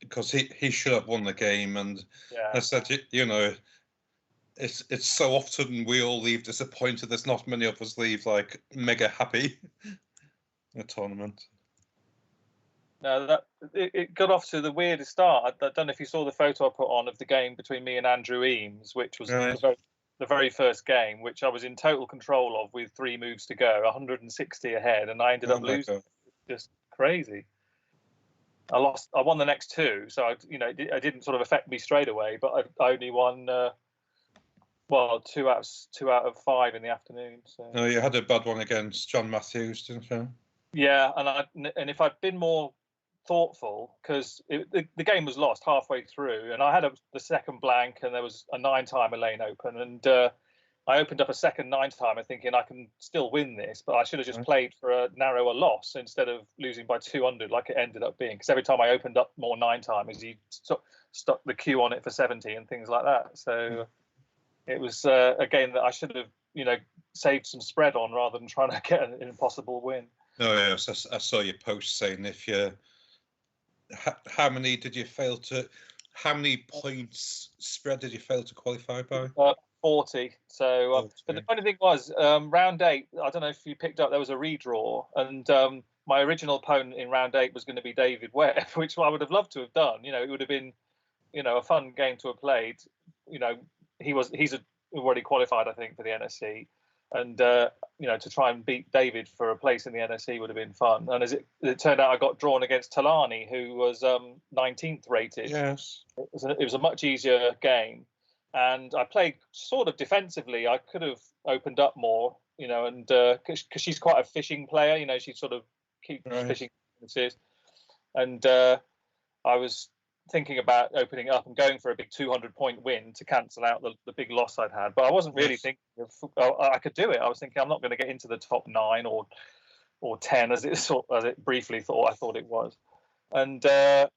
because he should have won the game. And Yeah. I said, you know, it's so often we all leave disappointed. There's not many of us leave like mega happy in a tournament. No, it got off to the weirdest start. I don't know if you saw the photo I put on of the game between me and Andrew Eames, which was Right. the very first game, which I was in total control of with 3 moves to go, 160 ahead, and I ended up losing. Just crazy. I won the next 2, so it didn't sort of affect me straight away, but I only won. Well, 2 out of 5 in the afternoon. So. No, you had a bad one against John Matthews, didn't you? Yeah, and if I'd been more thoughtful, because the game was lost halfway through, and I had the second blank, and there was a 9-timer lane open, and I opened up a second 9-timer thinking I can still win this, but I should have just played for a narrower loss instead of losing by 200 like it ended up being. Because every time I opened up more 9-timers, he stuck the Q on it for 70 and things like that. So it was a game that I should have, saved some spread on rather than trying to get an impossible win. Oh yes, I saw your post saying how many points spread did you fail to qualify by? 40. So, but the funny thing was, round 8. I don't know if you picked up. There was a redraw, and my original opponent in round 8 was going to be David Webb, which I would have loved to have done. It would have been, a fun game to have played. He's already qualified, I think, for the NSC. And to try and beat David for a place in the NSC would have been fun. And as it turned out, I got drawn against Talani, who was 19th rated. Yes, it was a much easier game, and I played sort of defensively. I could have opened up more, and because she's quite a fishing player, she sort of keeps fishing. And I was thinking about opening up and going for a big 200-point win to cancel out the big loss I'd had, but I wasn't really thinking I could do it. I was thinking I'm not going to get into the top 9 or 10 as it briefly I thought it was, and I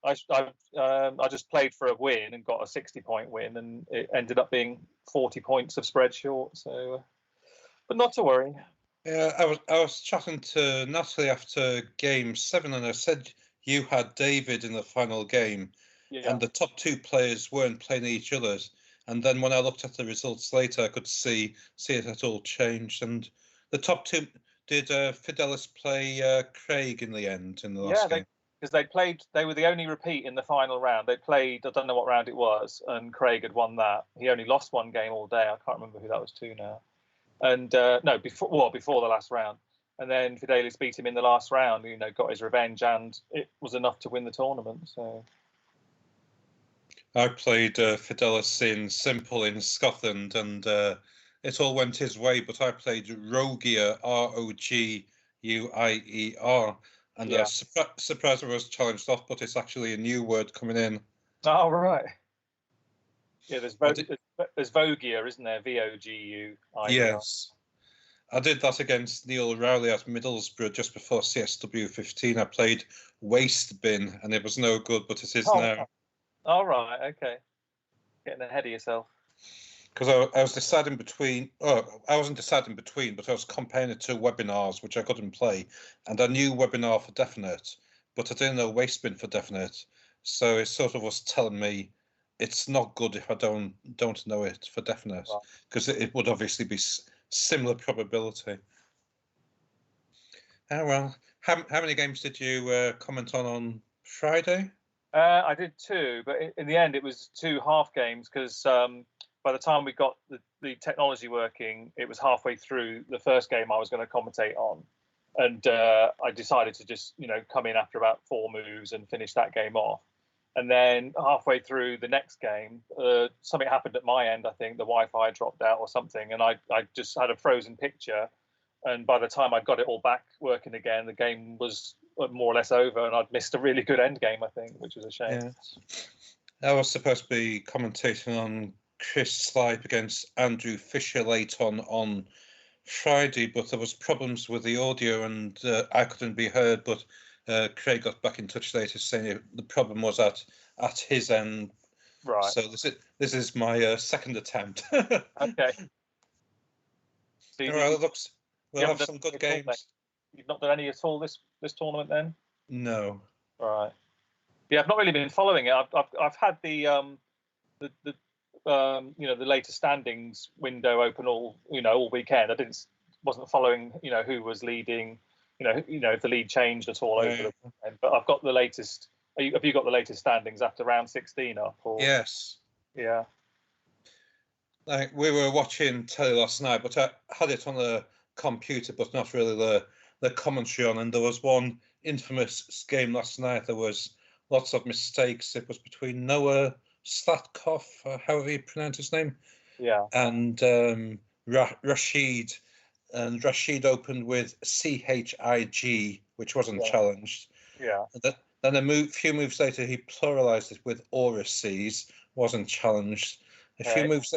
just played for a win and got a 60-point win, and it ended up being 40 points of spread short. So, but not to worry. Yeah, I was chatting to Natalie after game 7, and I said you had David in the final game. Yeah. And the top 2 players weren't playing each other. And then when I looked at the results later, I could see it had all changed. And the top 2, did Fidelis play Craig in the end in the last game? Because they were the only repeat in the final round. They played, I don't know what round it was, and Craig had won that. He only lost 1 game all day. I can't remember who that was to now. And before the last round. And then Fidelis beat him in the last round, got his revenge, and it was enough to win the tournament. So. I played Fidelis in Simple in Scotland, and it all went his way. But I played Roguier, Roguier, and surprised I was challenged off. But it's actually a new word coming in. Oh right. Yeah, there's Vogier, isn't there? Vogu. Yes. I did that against Neil Rowley at Middlesbrough just before CSW 15. I played Waste Bin, and it was no good, but it is now. All right, okay. Getting ahead of yourself. Because I was deciding between. Oh, I wasn't deciding between, but I was comparing it to webinars, which I couldn't play, and I knew webinar for definite, but I didn't know Waste Bin for definite. So it sort of was telling me it's not good if I don't know it for definite, because it would obviously be similar probability. Oh well. How many games did you comment on Friday? I did 2, but in the end it was 2 half games, because by the time we got the technology working, it was halfway through the first game I was going to commentate on, and I decided to just come in after about 4 moves and finish that game off. And then halfway through the next game, something happened at my end. I think the Wi-Fi dropped out or something, and I just had a frozen picture. And by the time I got it all back working again, the game was more or less over, and I'd missed a really good end game, I think, which was a shame. Yes. I was supposed to be commentating on Chris Slipe against Andrew Fisher late on Friday, but there was problems with the audio, and I couldn't be heard. But Craig got back in touch later saying the problem was at his end. Right. So this is my second attempt. Okay. So we'll have some good games. You've not done any at all this tournament then? No. Right. Yeah, I've not really been following it. I've had the the latest standings window open all weekend. Wasn't following who was leading, if the lead changed at all over the weekend. But I've got the latest. Have you got the latest standings after round 16 up? Or? Yes. Yeah. Like we were watching telly last night, but I had it on the computer, but not really the commentary on. And there was one infamous game last night. There was lots of mistakes. It was between Noah Slatkov, however you pronounce his name, and Rashid. And Rashid opened with CHIG, which wasn't challenged. Yeah. Then a few moves later, he pluralized it with Orices, wasn't challenged. A few moves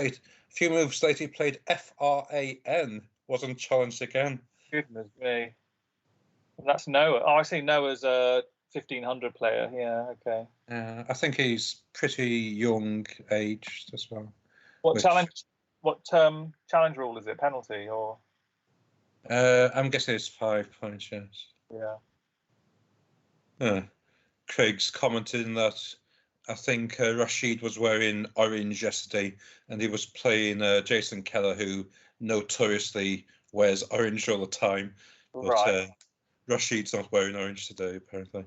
later, he played FRAN, wasn't challenged again. Goodness me. That's Noah. Oh, I see Noah's a 1500 player. Yeah, okay. I think he's pretty young aged as well. What challenge rule is it? Penalty or? I'm guessing it's 5 points, yes. Yeah. Craig's commenting that I think Rashid was wearing orange yesterday, and he was playing Jason Keller, who notoriously wears orange all the time. But Rashid's not wearing orange today, apparently.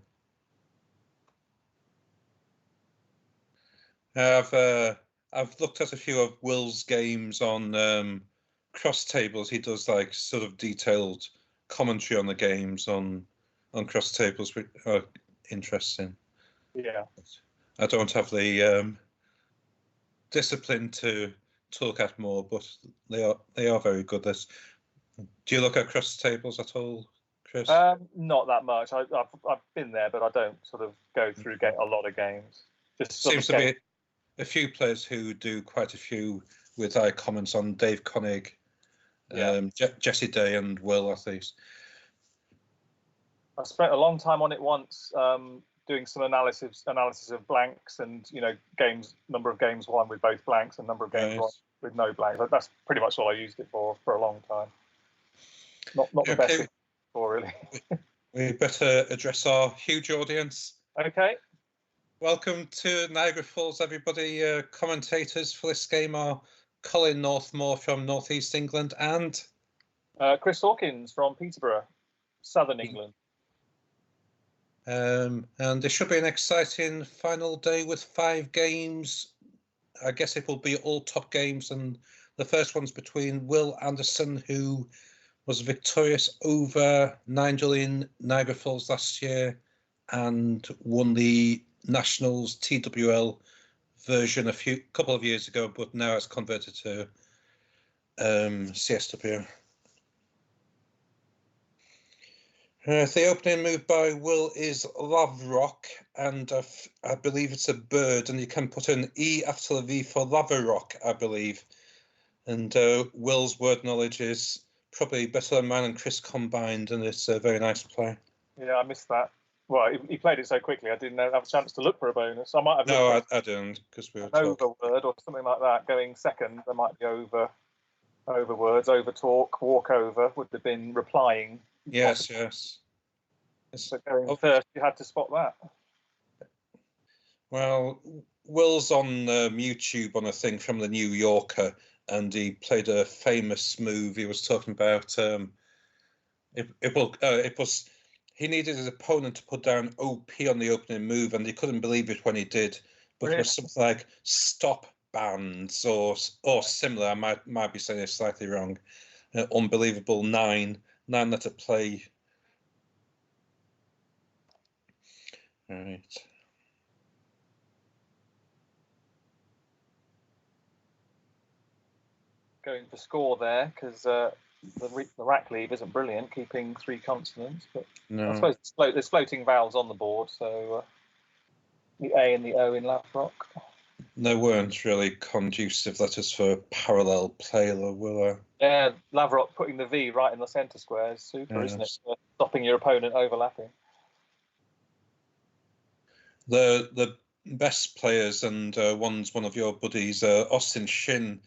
I've looked at a few of Will's games on Cross Tables. He does like sort of detailed commentary on the games on Cross Tables, which are interesting. Yeah. I don't have the discipline to look at more, but they are very good. Do you look at Cross Tables at all, Chris? Not that much. I've been there, but I don't sort of go through a lot of games. Just seems to be a few players who do quite a few with comments on Dave Koenig, Jesse Day, and Will at least. I spent a long time on it once, doing some analysis of blanks and number of games won with both blanks and number of games won with no blanks. That's pretty much all I used it for a long time. Not the best for really. We better address our huge audience. Okay. Welcome to Niagara Falls, everybody. Commentators for this game are Colin Northmore from North East England and Chris Hawkins from Peterborough, Southern England. And it should be an exciting final day with 5 games. I guess it will be all top games, and the first one's between Will Anderson, who was victorious over Nigel in Niagara Falls last year and won the Nationals TWL version a couple of years ago, but now it's converted to CSW. The opening move by Will is Lavrock, and I believe it's a bird, and you can put an E after the V for Lavarock, I believe. And Will's word knowledge is probably better than mine and Chris combined, and it's a very nice play. Yeah, I missed that. Well, he played it so quickly, I didn't have a chance to look for a bonus. I might have. No, I didn't, because we were talking. Over word or something like that. Going second, there might be over words, over talk, walk over would have been replying. Yes, yes. So going first, you had to spot that. Well, Will's on YouTube on a thing from the New Yorker, and he played a famous move. He was talking about he needed his opponent to put down OP on the opening move, and he couldn't believe it when he did. But It was something like stop bands or similar. I might be saying it slightly wrong. Unbelievable 9-letter play. All right. Going for score there because the rack leave isn't brilliant, keeping 3 consonants. But no. I suppose there's floating vowels on the board, so the A and the O in Lavrock. There weren't really conducive letters for parallel play, will there? Yeah, Lavrock putting the V right in the centre square is super, isn't it? Stopping your opponent overlapping. The best players, and one of your buddies, Austin Shin,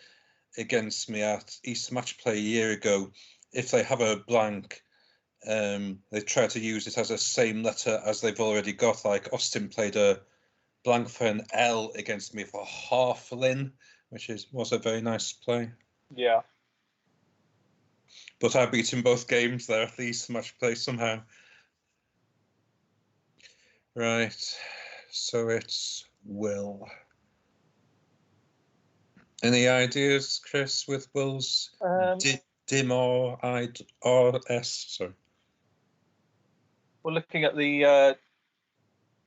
against me at East Match Play a year ago. If they have a blank, they try to use it as a same letter as they've already got. Like Austin played a blank for an L against me for half Lin, which was a very nice play. Yeah. But I beat him both games there, at least match play somehow. Right, so it's Will. Any ideas, Chris, with Will's dim or S? Sorry. We're looking at the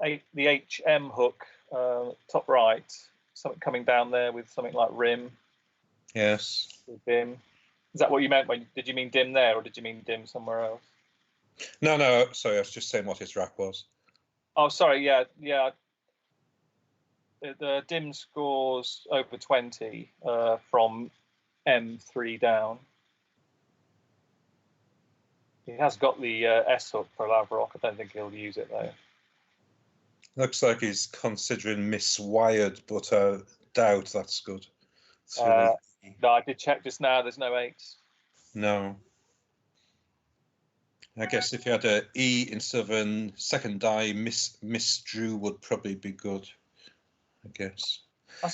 HM hook, top right. Something coming down there with something like rim. Yes. Dim. Is that what you meant? Did you mean dim there, or did you mean dim somewhere else? No. Sorry, I was just saying what his rack was. Oh, sorry. Yeah. The dim scores over 20 from M3 down. He has got the S hook for Lavrock. I don't think he'll use it though. Looks like he's considering miswired, but doubt that's good. No, I did check just now. There's no 8s. No. I guess if you had a E instead of a second die, miss Drew would probably be good. I guess.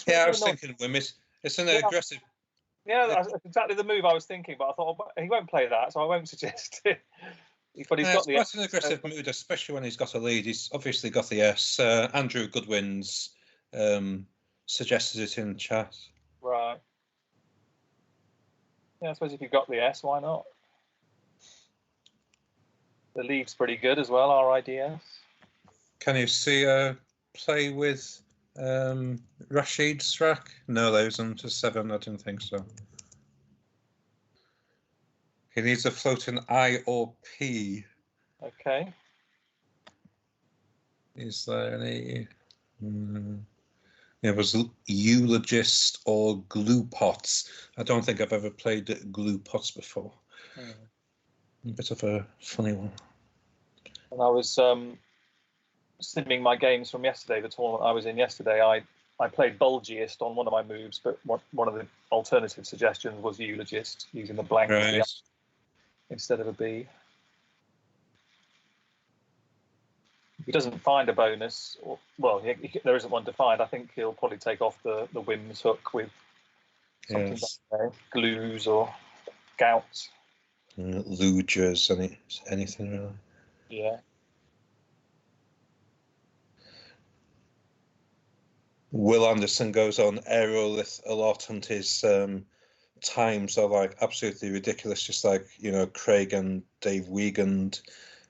Yeah, I was thinking it's an aggressive. Yeah, that's exactly the move I was thinking, but I thought he won't play that, so I won't suggest it. But he's got the quite an aggressive mood, especially when he's got a lead. He's obviously got the S. Andrew Goodwin's suggested it in chat. Right. Yeah, I suppose if you've got the S, why not? The lead's pretty good as well, RIDS. Can you see play with Rashid's rack? No, there isn't a 7. I didn't think so. He needs a floating I or P. Okay. Is there any? It was Eulogist or Glue Pots. I don't think I've ever played Glue Pots before. A bit of a funny one. And I was simming my games from yesterday, the tournament I was in yesterday. I played Bulgiest on one of my moves, but one of the alternative suggestions was Eulogist, using the blank instead of a B. If he doesn't find a bonus, there isn't one to find, I think he'll probably take off the Whims hook with something like glues or gouts. Lugers, anything really. Yeah. Will Anderson goes on aerolith a lot, and his times are like absolutely ridiculous, just like Craig and Dave Wiegand.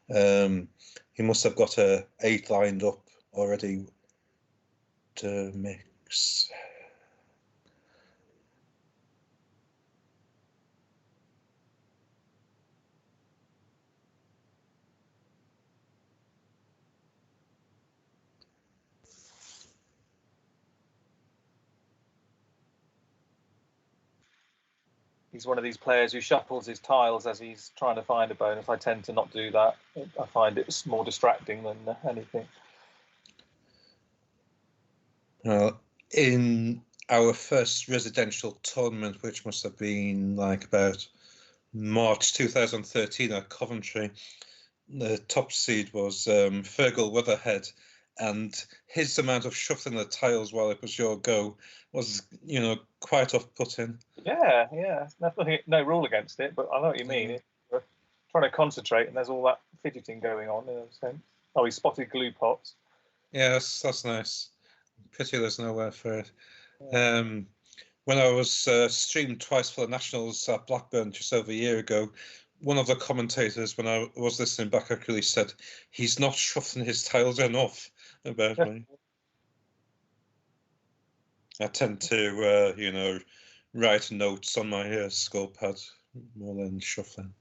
He must have got a 8 lined up already to mix. He's one of these players who shuffles his tiles as he's trying to find a bonus. I tend to not do that. I find it's more distracting than anything. In our first residential tournament, which must have been like about March 2013 at Coventry, the top seed was Fergal Weatherhead, and his amount of shuffling the tiles while it was your go was, quite off-putting. Yeah. No rule against it, but I know what you mean. You're trying to concentrate, and there's all that fidgeting going on in a sense. Oh, he spotted glue pots. Yes, that's nice. Pity there's nowhere for it. Yeah. When I was streamed twice for the Nationals at Blackburn just over a year ago, one of the commentators, when I was listening back, actually said he's not shuffling his tiles enough about me. I tend to, write notes on my score pad more than shuffling.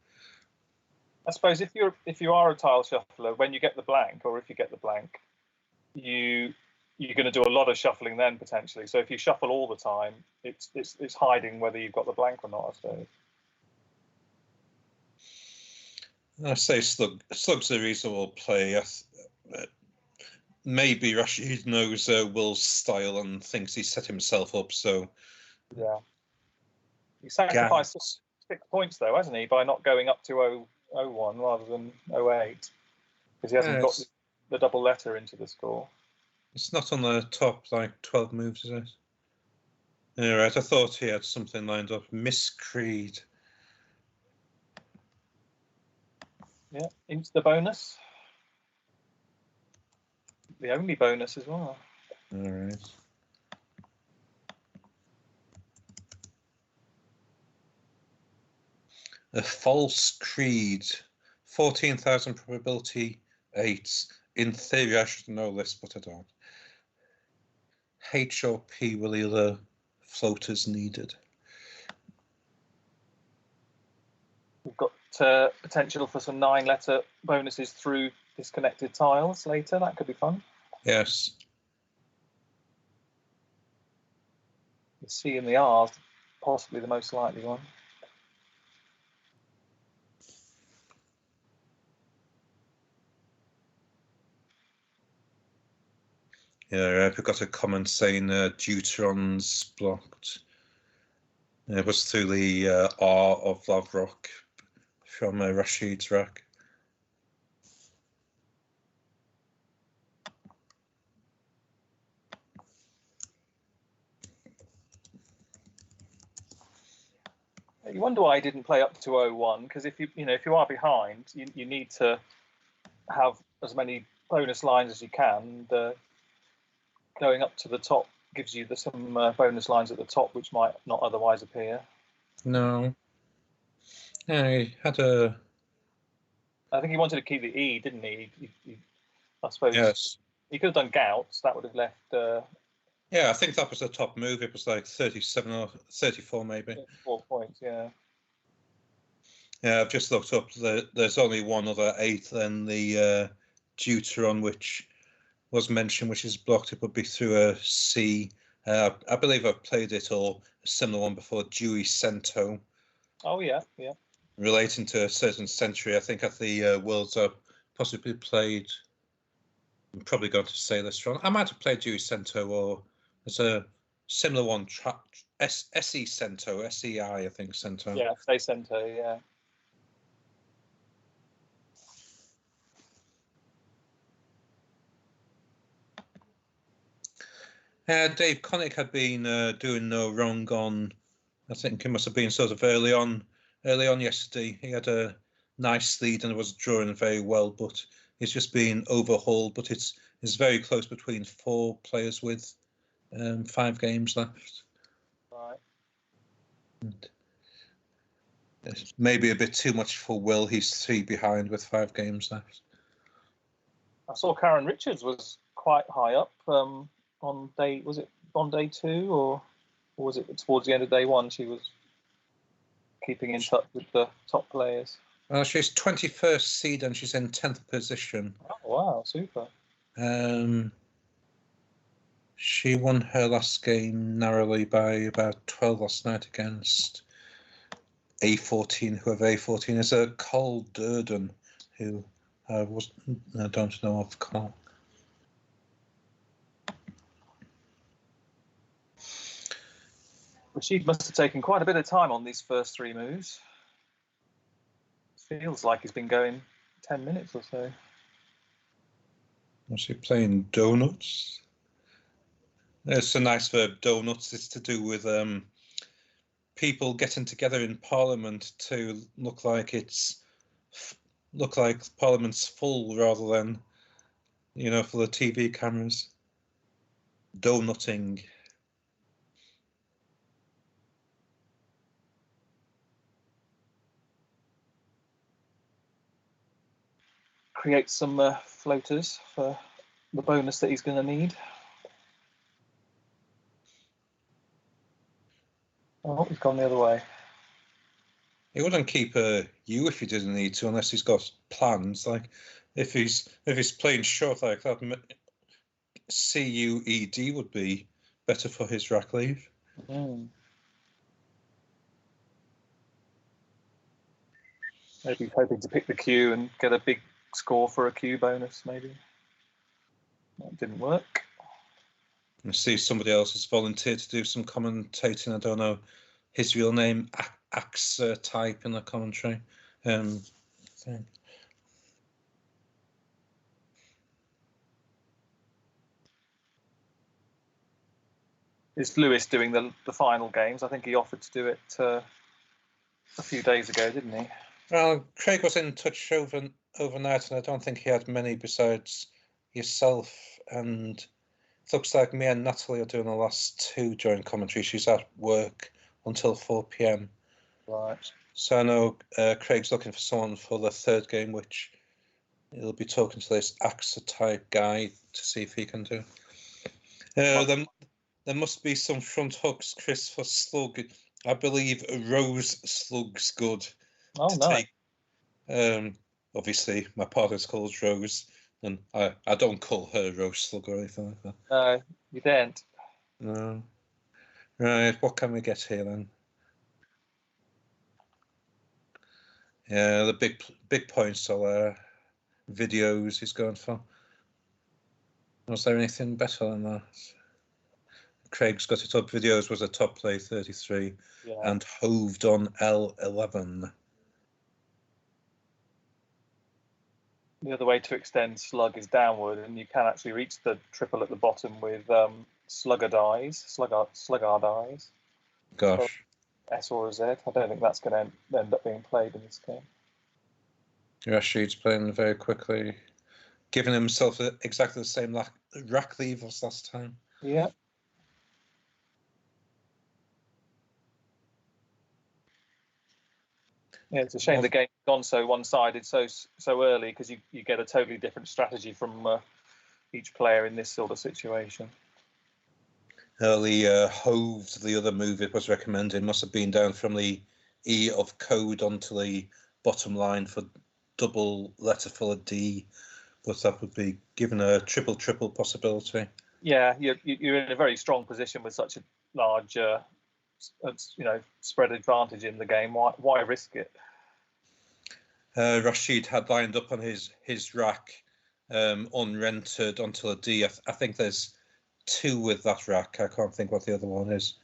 I suppose if you are a tile shuffler, when you get the blank, or if you get the blank, you're going to do a lot of shuffling then potentially. So if you shuffle all the time, it's hiding whether you've got the blank or not, I suppose. I say Slug's a reasonable play. Maybe Rashid knows Will's style and thinks he's set himself up. So yeah, he sacrificed 6 points though, hasn't he, by not going up to 0-1 rather than 0-8, because he hasn't got the double letter into the score. It's not on the top, like 12 moves, is it? Yeah, right. I thought he had something lined up. Miss Creed. Yeah, into the bonus. The only bonus as well. All right. A false creed. 14,000 probability 8. In theory, I should know this, but I don't. H or P will either floaters needed. We've got potential for some 9-letter bonuses through disconnected tiles later. That could be fun. Yes. The C and the R is possibly the most likely one. Yeah, we've got a comment saying Deuteron's blocked. It was through the R of Lavrock from Rashid's rack. You wonder why he didn't play up to 0-1, because if you are behind, you need to have as many bonus lines as you can. And, going up to the top gives you some bonus lines at the top which might not otherwise appear. No. Yeah, he had a... I think he wanted to keep the E, didn't he? I suppose. Yes. He could have done Gouts. That would have left... Yeah, I think that was the top move. It was like 37 or 34 maybe. 34 points, yeah. Yeah, I've just looked up. There's only one other 8 than the Deuteron, which was mentioned, which is blocked. It would be through a C. I believe I've played it or a similar one before, Dewey Cento. Oh, yeah, yeah. Relating to a certain century. I think at the Worlds Up, possibly played... I'm probably going to say this wrong. I might have played Dewey Cento, or there's a similar one, SE Cento, SEI, I think, Cento. Yeah, say Cento, yeah. Dave Connick had been doing no wrong on, I think it must have been sort of early on yesterday. He had a nice lead and was drawing very well, but it's just been overhauled. But it's very close between 4 players with 5 games left. Right. And it's maybe a bit too much for Will. He's 3 behind with 5 games left. I saw Karen Richards was quite high up on day 2 or was it towards the end of day 1? She was keeping in touch with the top players. Well, she's 21st seed and she's in 10th position. Oh, wow, super. She won her last game narrowly by about 12 last night against A14, whoever A14 is. A Cole Durden, who I don't know of Cole. Rashid must have taken quite a bit of time on these first 3 moves. Feels like he's been going 10 minutes or so. Was he playing donuts? It's a nice verb, donuts. It's to do with people getting together in Parliament to look like Parliament's full rather than, for the TV cameras. Donutting. Create some floaters for the bonus that he's going to need. Oh, he's gone the other way. He wouldn't keep a U if he didn't need to, unless he's got plans. Like if he's playing short like that, CUED would be better for his rack leave. Mm. Maybe he's hoping to pick the Q and get a big score for a Q bonus, maybe. That didn't work. I see somebody else has volunteered to do some commentating. I don't know his real name, Axe type in the commentary thing. is Lewis doing the final games? I think he offered to do it a few days ago, didn't he? Well, Craig was in touch overnight, and I don't think he had many besides yourself. And it looks like me and Natalie are doing the last 2 during commentary. She's at work until 4 p.m. Right. So I know Craig's looking for someone for the 3rd game, which he'll be talking to this AXA type guy to see if he can do. There must be some front hooks, Chris, for Slug. I believe Rose Slug's good. Oh, nice. Obviously, my partner's called Rose, and I don't call her Rose Slug or anything like that. No, you don't. No. Right, what can we get here then? Yeah, the big points are there. Videos he's going for. Was there anything better than that? Craig's got it up. Videos was a top play 33, and hoved on L11. The other way to extend Slug is downward, and you can actually reach the triple at the bottom with Sluggard eyes. Gosh. S or a Z. I don't think that's going to end up being played in this game. Rashid's playing very quickly, giving himself exactly the same rack leave as last time. Yeah. Yeah, it's a shame the game's gone so one-sided so early, because you get a totally different strategy from each player in this sort of situation. Early hoved, the other move it was recommended, must have been down from the E of code onto the bottom line for double letter full of D, but that would be given a triple possibility. Yeah, you're in a very strong position with such a large spread advantage in the game. Why risk it? Rashid had lined up on his rack, unrented onto a D. I think there's 2 with that rack. I can't think what the other one is.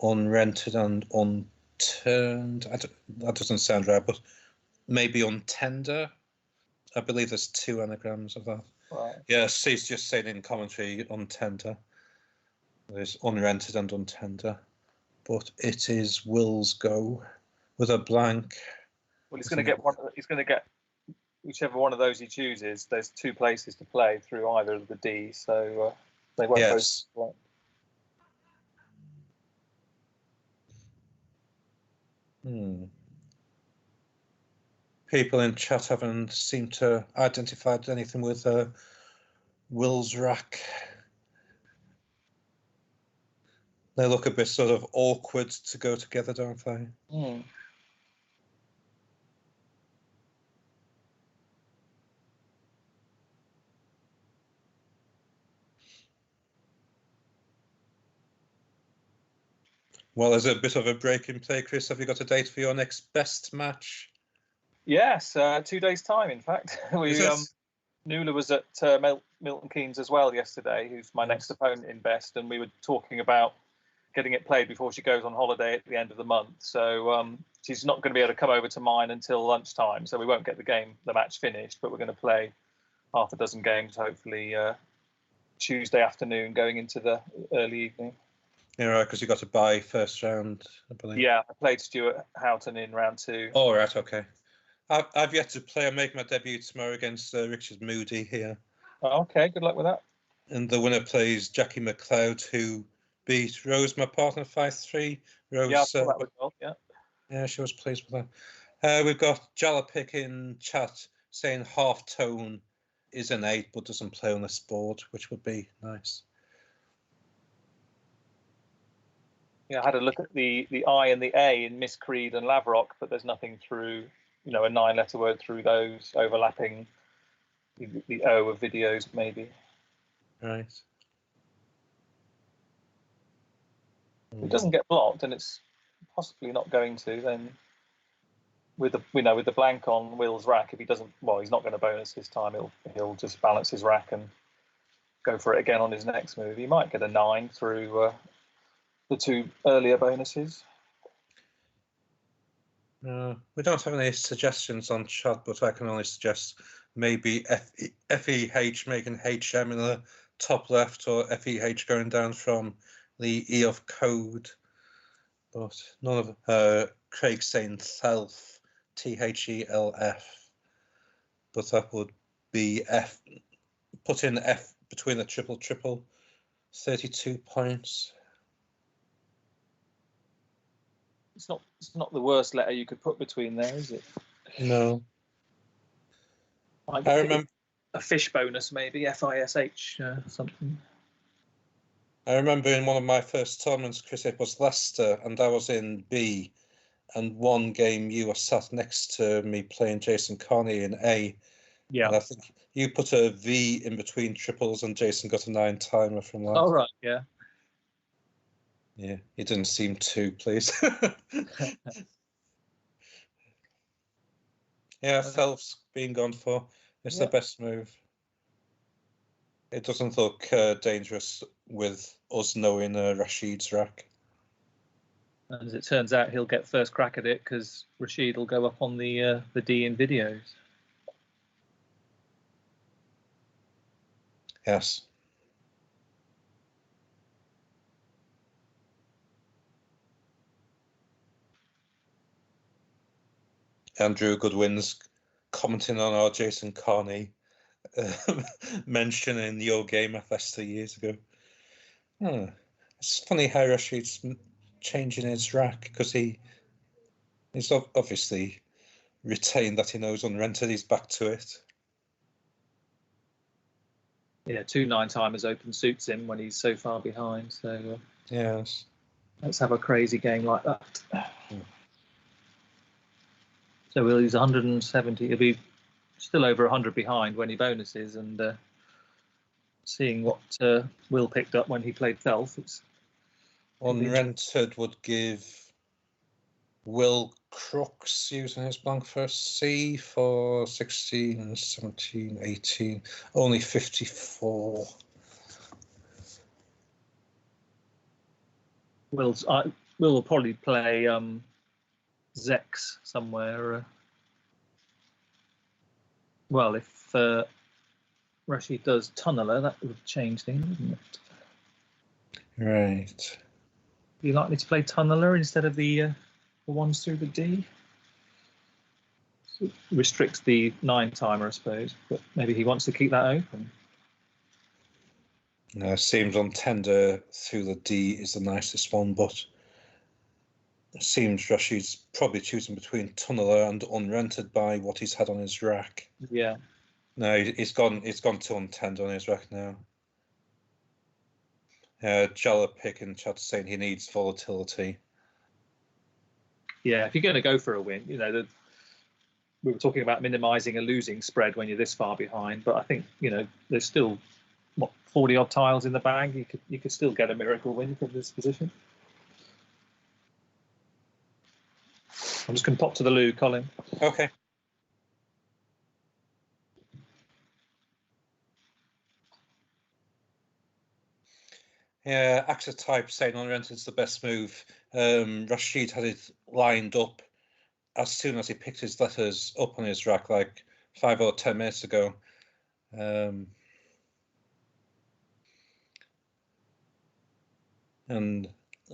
Unrented and unturned. That doesn't sound right, but maybe untender. I believe there's 2 anagrams of that. Right. Yeah, C's just saying in commentary, untender. There's unrented and untender. But it is Will's go with a blank. Well, he's going to get one. He's going to get whichever one of those he chooses. There's 2 places to play through either of the D, so they won't both play. People in chat haven't seemed to identify anything with Will's rack. They look a bit sort of awkward to go together, don't they? Well, there's a bit of a break in play, Chris. Have you got a date for your next best match? Yes, 2 days' time, in fact. Nuala was at Milton Keynes as well yesterday, who's my next opponent in best, and we were talking about getting it played before she goes on holiday at the end of the month. So she's not going to be able to come over to mine until lunchtime, so we won't get the match finished, but we're going to play half a dozen games, hopefully Tuesday afternoon going into the early evening. Yeah, right, because you got to buy first round, I believe. Yeah, I played Stuart Houghton in round 2. Oh, right, okay. I've yet to play. I make my debut tomorrow against Richard Moody here. Oh, okay, good luck with that. And the winner plays Jackie McLeod, who beat Rose, my partner, 5-3. Rose, yeah, I saw that result, yeah. Yeah, she was pleased with that. We've got Jalapik in chat saying half tone is an 8 but doesn't play on this board, which would be nice. Yeah, I had a look at the I and the A in Miss Creed and Lavrock, but there's nothing through, a 9-letter word through those overlapping the O of videos, maybe. Right. If it doesn't get blocked, and it's possibly not going to, then with the blank on Will's rack, if he doesn't, well, he's not going to bonus this time. He'll just balance his rack and go for it again on his next move. He might get a 9 through the 2 earlier bonuses. We don't have any suggestions on chat, but I can only suggest maybe FEH making HM in the top left, or FEH going down from the E of code, but none of Craig saying Thelf, THELF, but that would be F. Put in F between the triple, 32 points. It's not the worst letter you could put between there, is it? No. I remember a fish bonus, maybe FISH something. I remember in one of my first tournaments, Chris, it was Leicester, and I was in B. And one game you were sat next to me playing Jason Carney in A. Yeah. And I think you put a V in between triples, and Jason got a 9-timer from that. Oh, right, yeah. Yeah, he didn't seem too pleased. Yeah, Thelf's being gone for. It's the best move. It doesn't look dangerous with us knowing Rashid's rack. And as it turns out, he'll get first crack at it because Rashid will go up on the D in videos. Yes. Andrew Goodwin's commenting on our Jason Carney mentioning your game at Leicester years ago. It's funny how Rashid's changing his rack because he's obviously retained that he knows unrented. He's back to it. Yeah, 2 9-timers open suits him when he's so far behind. So yes, let's have a crazy game like that. So we'll use 170. He'll be still over 100 behind when he bonuses, and seeing what Will picked up when he played Thelf. Unrented would give Will Crooks using his blank first C for 16, 17, 18, only 54. Will probably play Zex somewhere. Well, if Rashid does Tunneler, that would change things, wouldn't it? Right. Are you likely to play Tunneler instead of the ones through the D? It restricts the 9-timer, I suppose, but maybe he wants to keep that open. Seems on tender through the D is the nicest one, but it seems Rashid's probably choosing between Tunneler and Unrented by what he's had on his rack. Yeah. No, he's gone to untender on his rack now. Jalla Pick in chat saying he needs volatility. Yeah, if you're going to go for a win, we were talking about minimising a losing spread when you're this far behind, but I think there's still 40 odd tiles in the bag. You could still get a miracle win from this position. I'm just going to pop to the loo, Colin. Okay. Yeah, Axa Type saying Unrented's the best move. Rashid had it lined up as soon as he picked his letters up on his rack, like 5 or 10 minutes ago. And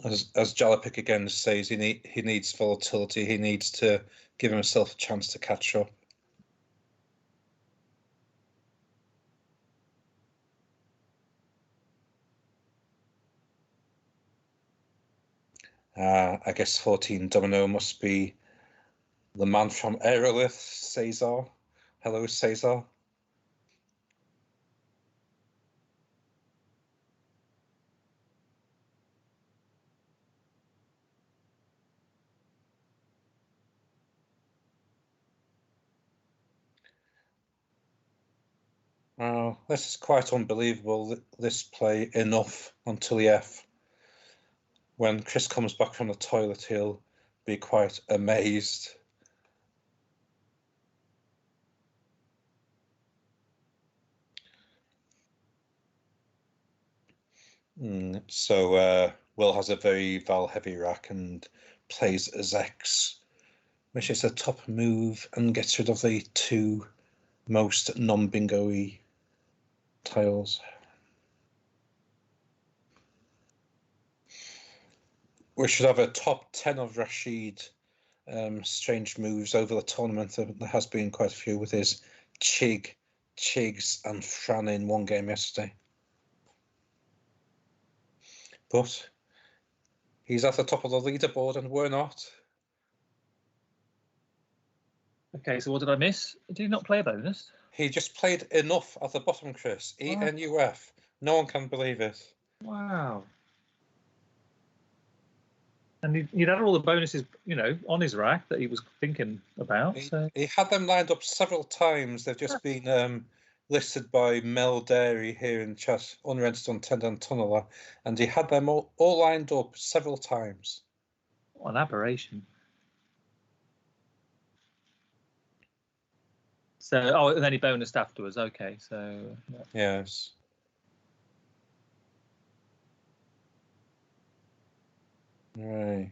as Jalopik again says, he needs volatility. He needs to give himself a chance to catch up. I guess 14 Domino must be the man from Aerolith, Cesar. Hello, Cesar. This is quite unbelievable, this play enough until the F. When Chris comes back from the toilet, he'll be quite amazed. So Will has a very Val-heavy rack and plays Zex, which is a top move and gets rid of the 2 most non-bingo-y tiles. We should have a top 10 of Rashid strange moves over the tournament. There has been quite a few with his Chigs and Fran in one game yesterday. But he's at the top of the leaderboard and we're not. Okay, so what did I miss? Did he not play a bonus? He just played enough at the bottom, Chris. ENUF. No one can believe it. Wow. And he'd had all the bonuses, on his rack that he was thinking about. He had them lined up several times. They've just been listed by Mel Dairy here in chat, unrented, untended, and tunneler, and he had them all lined up several times. What an aberration. So, and then he bonused afterwards. Okay, so... Yeah. Yes. Right.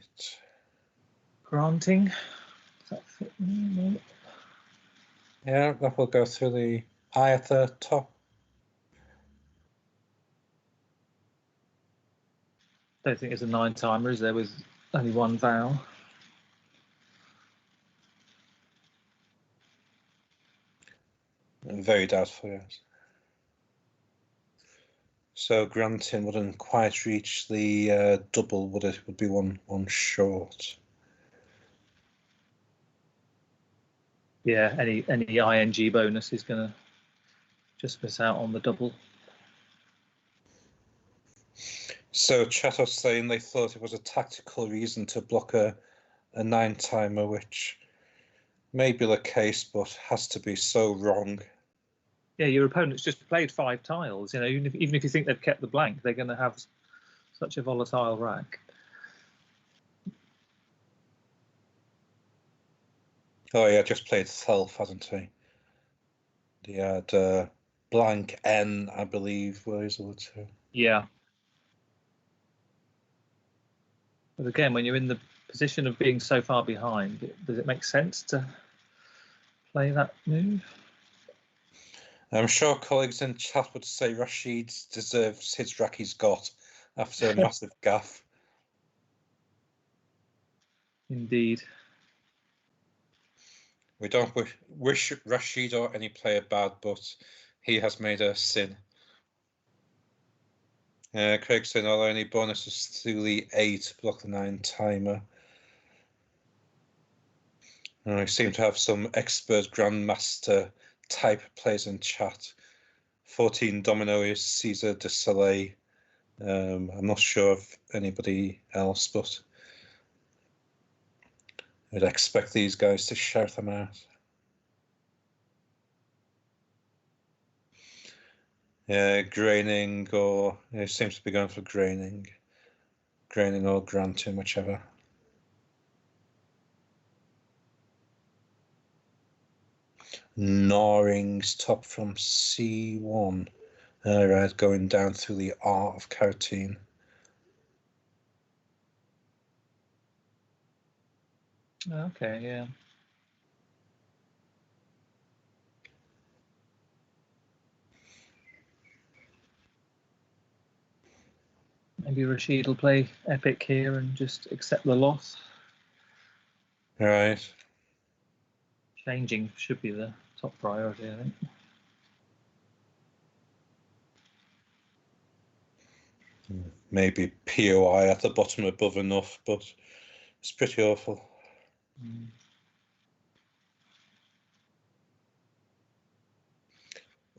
Granting. Does that fit? No. Yeah, that will go through the eye at the top. Don't think it's a 9-timer, is there, with only one vowel? Very doubtful, yes. So Granting wouldn't quite reach the double, would it? Would be one short. Yeah, any ING bonus is going to just miss out on the double. So chat was saying they thought it was a tactical reason to block a 9-timer, which may be the case, but has to be so wrong. Yeah, your opponent's just played 5 tiles. Even if you think they've kept the blank, they're going to have such a volatile rack. Oh yeah, just played self, hasn't he? He had blank N, I believe, were his other two. Yeah. But again, when you're in the position of being so far behind, does it make sense to play that move? I'm sure colleagues in chat would say Rashid deserves his rack he's got after a massive gaff. Indeed. We don't wish Rashid or any player bad, but he has made a sin. Craig saying all only bonuses through the 8 block the 9-timer. I seem to have some expert grandmaster type players in chat. 14 Domino is Caesar de Soleil. I'm not sure of anybody else, but I'd expect these guys to shout them out. Graining, or it seems to be going for Graining or Granting, whichever. Noring's top from C1. Right, going down through the R of Carotene. Okay, yeah. Maybe Rashid will play Epic here and just accept the loss. Right. Changing should be the top priority, I think. Maybe POI at the bottom above enough, but it's pretty awful.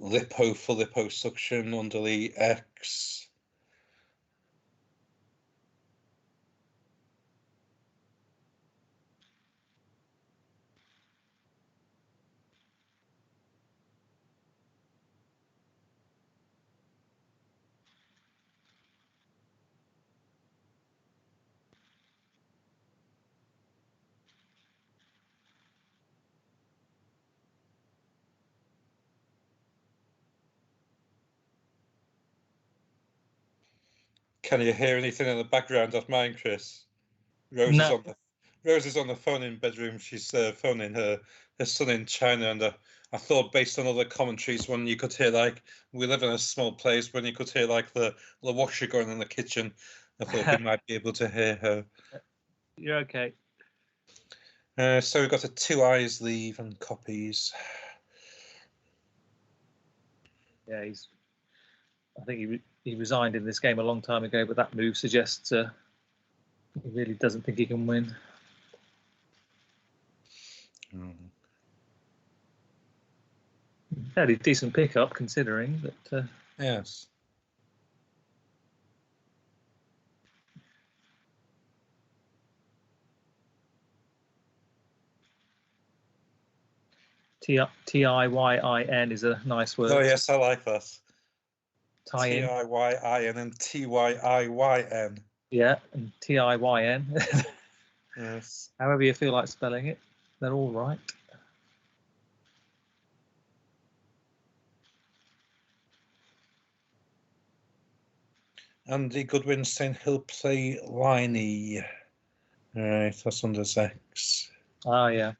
Lipo for liposuction under the X. Can you hear anything in the background of mine, Chris? Rose is on the phone in bedroom. She's phoning her son in China, and I thought based on other commentaries, when you could hear like we live in a small place, when you could hear like the washer going in the kitchen, I thought we might be able to hear her. You're okay. So we've got a 2 eyes leave and copies. Yeah, I think he resigned in this game a long time ago, but that move suggests he really doesn't think he can win. Fairly decent pickup considering that. Yes. Tiyin is a nice word. Oh yes, I like that. Tie-in. Tiyin and Tyiyn. Yeah, and Tiyn. Yes. However you feel like spelling it, they're all right. Andy Goodwin saying he'll play Liney. Right, that's under X. Ah, yeah.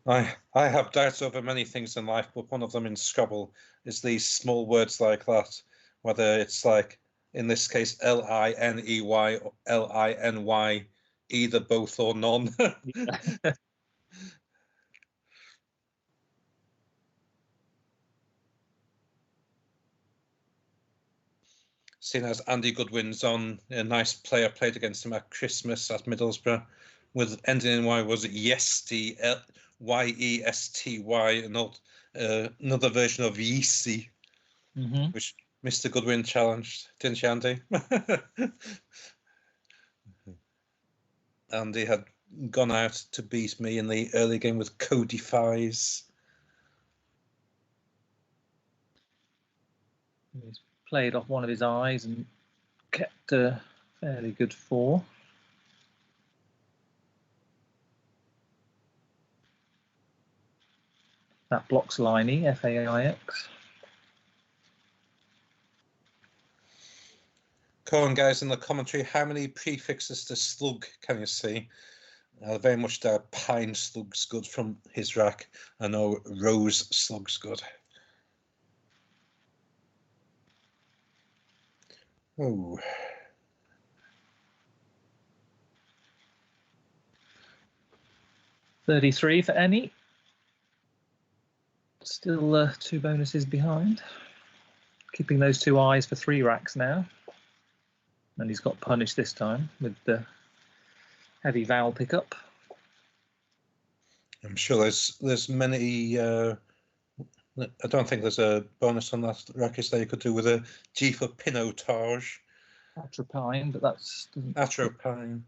I have doubts over many things in life, but one of them in Scrabble is these small words like that, whether it's like, in this case, Liney or Liny, either, both, or none. Seeing as Andy Goodwin's on, a nice player played against him at Christmas at Middlesbrough, with ending in Y was Yesty, Yesty, and another version of Yeasty, which Mr. Goodwin challenged, didn't you, Andy? Andy had gone out to beat me in the early game with Cody Fies. He's played off one of his eyes and kept a fairly good 4. That blocks Liney, Faix. Come on, guys, in the commentary, how many prefixes to slug can you see? Very much doubt pine slug's good from his rack. I know rose slug's good. Oh. $33 for Annie. Still 2 bonuses behind. Keeping those 2 eyes for 3 racks now. And he's got punished this time with the heavy vowel pickup. I'm sure there's many. I don't think there's a bonus on that rack is there you could do with a G for pinotage. Atropine, but that's Atropine.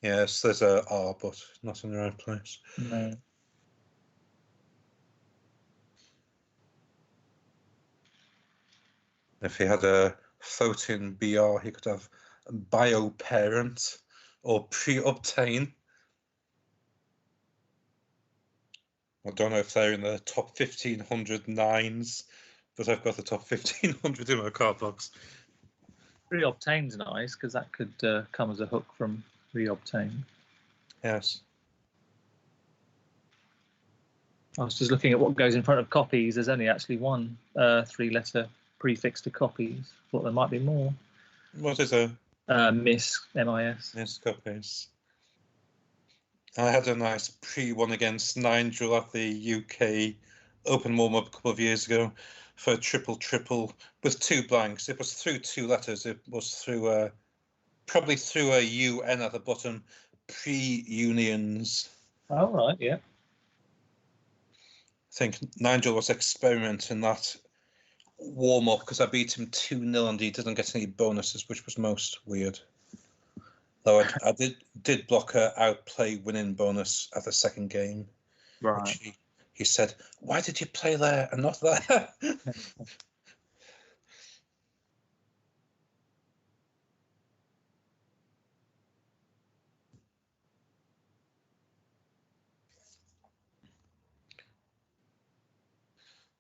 Yes, there's a R, but not in the right place. No. If he had a floating BR, he could have bioparent or pre-obtain. I don't know if they're in the top 1,500 nines, but I've got the top 1,500 in my card box. Reobtain's nice because that could come as a hook from Reobtain. Yes. I was just looking at what goes in front of copies. There's only actually one 3-letter prefix to copies. Thought there might be more. What is a miss? MIS. Miss copies. I had a nice pre-one against Nigel at the UK Open warm-up a couple of years ago for triple with 2 blanks. It was through 2 letters. It was through probably through a UN at the bottom, pre-unions. Oh, right, yeah. I think Nigel was experimenting that warm-up because I beat him 2-0 and he didn't get any bonuses, which was most weird. Though I did block a outplay winning bonus at the second game. Right. Which he said, "Why did you play there and not there?"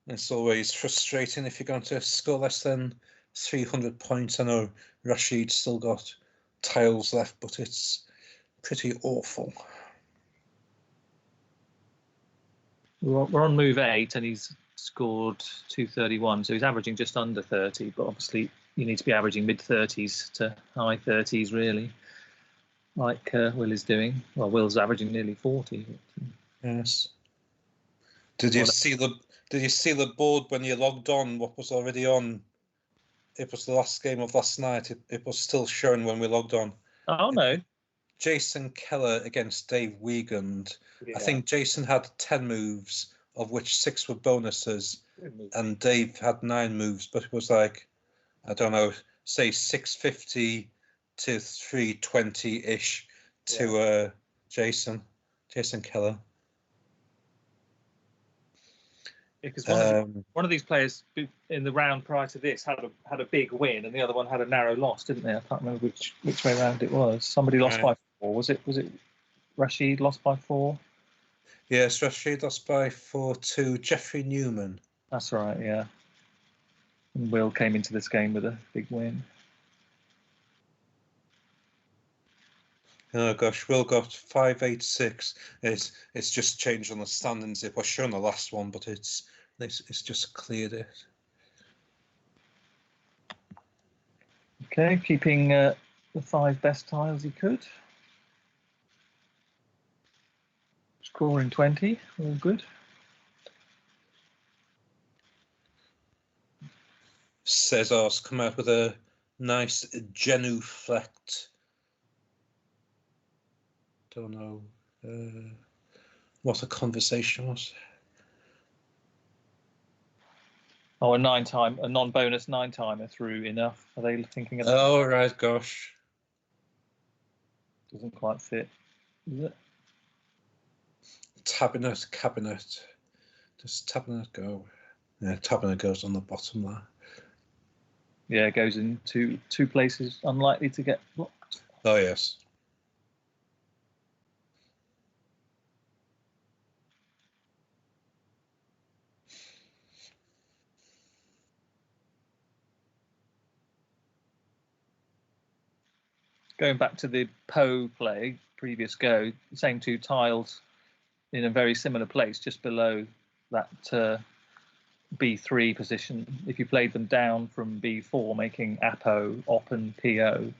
It's always frustrating if you're going to score less than 300 points. I know Rashid's still got tiles left, but it's pretty awful. We're on move 8, and he's scored 231, so he's averaging just under 30. But obviously, you need to be averaging mid-30s to high 30s, really, like Will is doing. Well, Will's averaging nearly 40. Yes. Did you see the board when you logged on? What was already on? It was the last game of last night. It was still showing when we logged on. Oh no! Jason Keller against Dave Wiegand. Yeah. I think Jason had 10 moves, of which 6 were bonuses, and Dave had 9 moves. But it was like, I don't know, say 650 to 320 ish to Jason Keller. Because one of these players in the round prior to this had a big win, and the other one had a narrow loss, didn't they? I can't remember which way around it was. Somebody lost by 4. Was it Rashid lost by 4? Yes, Rashid lost by 4 to Jeffrey Newman. That's right, yeah. And Will came into this game with a big win. Oh gosh, Will got 586. It's just changed on the standings. It was shown the last one, but it's just cleared it. Okay, keeping the 5 best tiles he could. Scoring 20, all good. Cesar's come out with a nice genuflect. Don't know what the conversation was. Oh, a non-bonus 9-timer through enough. Are they thinking of that? Oh, right, gosh. Doesn't quite fit, is it? Cabinet. Does Tabernet go? Yeah, Tabernet goes on the bottom there. Yeah, it goes in two places unlikely to get blocked. Oh, yes. Going back to the Poe play, previous go, same 2 tiles in a very similar place, just below that B3 position. If you played them down from B4, making APO, OP, and PO,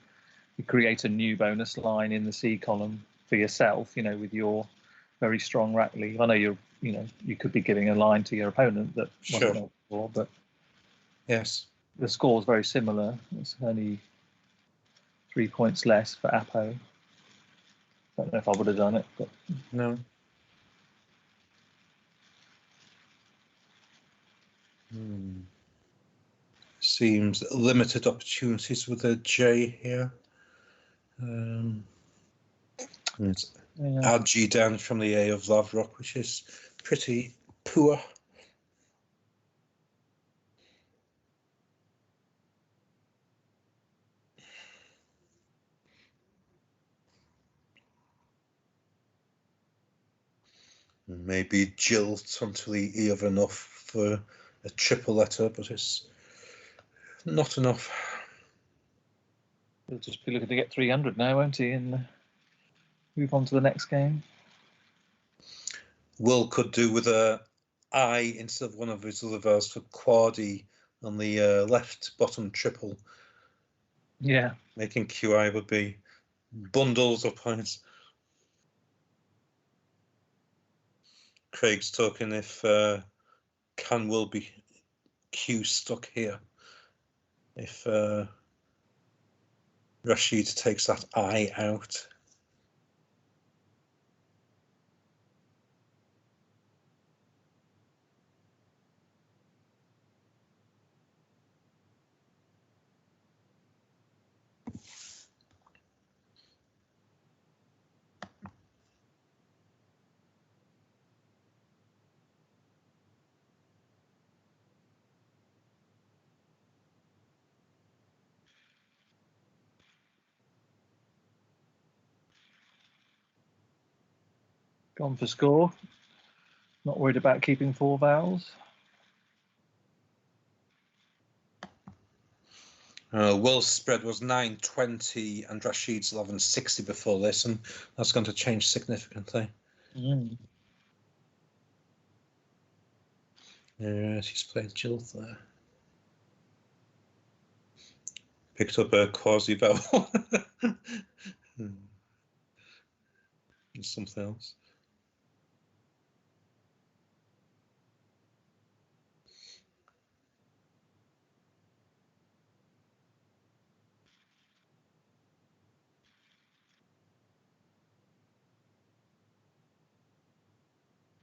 you create a new bonus line in the C column for yourself, with your very strong rack leave. I know you could be giving a line to your opponent that sure. For, but yes, the score is very similar. It's only 3 points less for APO. Don't know if I would have done it, but no. Seems limited opportunities with a J here. It's RG down from the A of Lavrock, which is pretty poor. Maybe jilt until the E of enough for a triple letter, but it's not enough. He'll just be looking to get 300 now, won't he? And move on to the next game. Will could do with a I instead of one of his other verbs for quaddy on the left bottom triple. Yeah. Making QI would be bundles of points. Craig's talking if can Will be Q stuck here if Rashid takes that I out. Gone for score. Not worried about keeping 4 vowels. Will's spread was 9.20 and Rashid's 11.60 before this, and that's going to change significantly. Mm. Yeah, she's played Jill there. Picked up a quasi-vowel. Something else.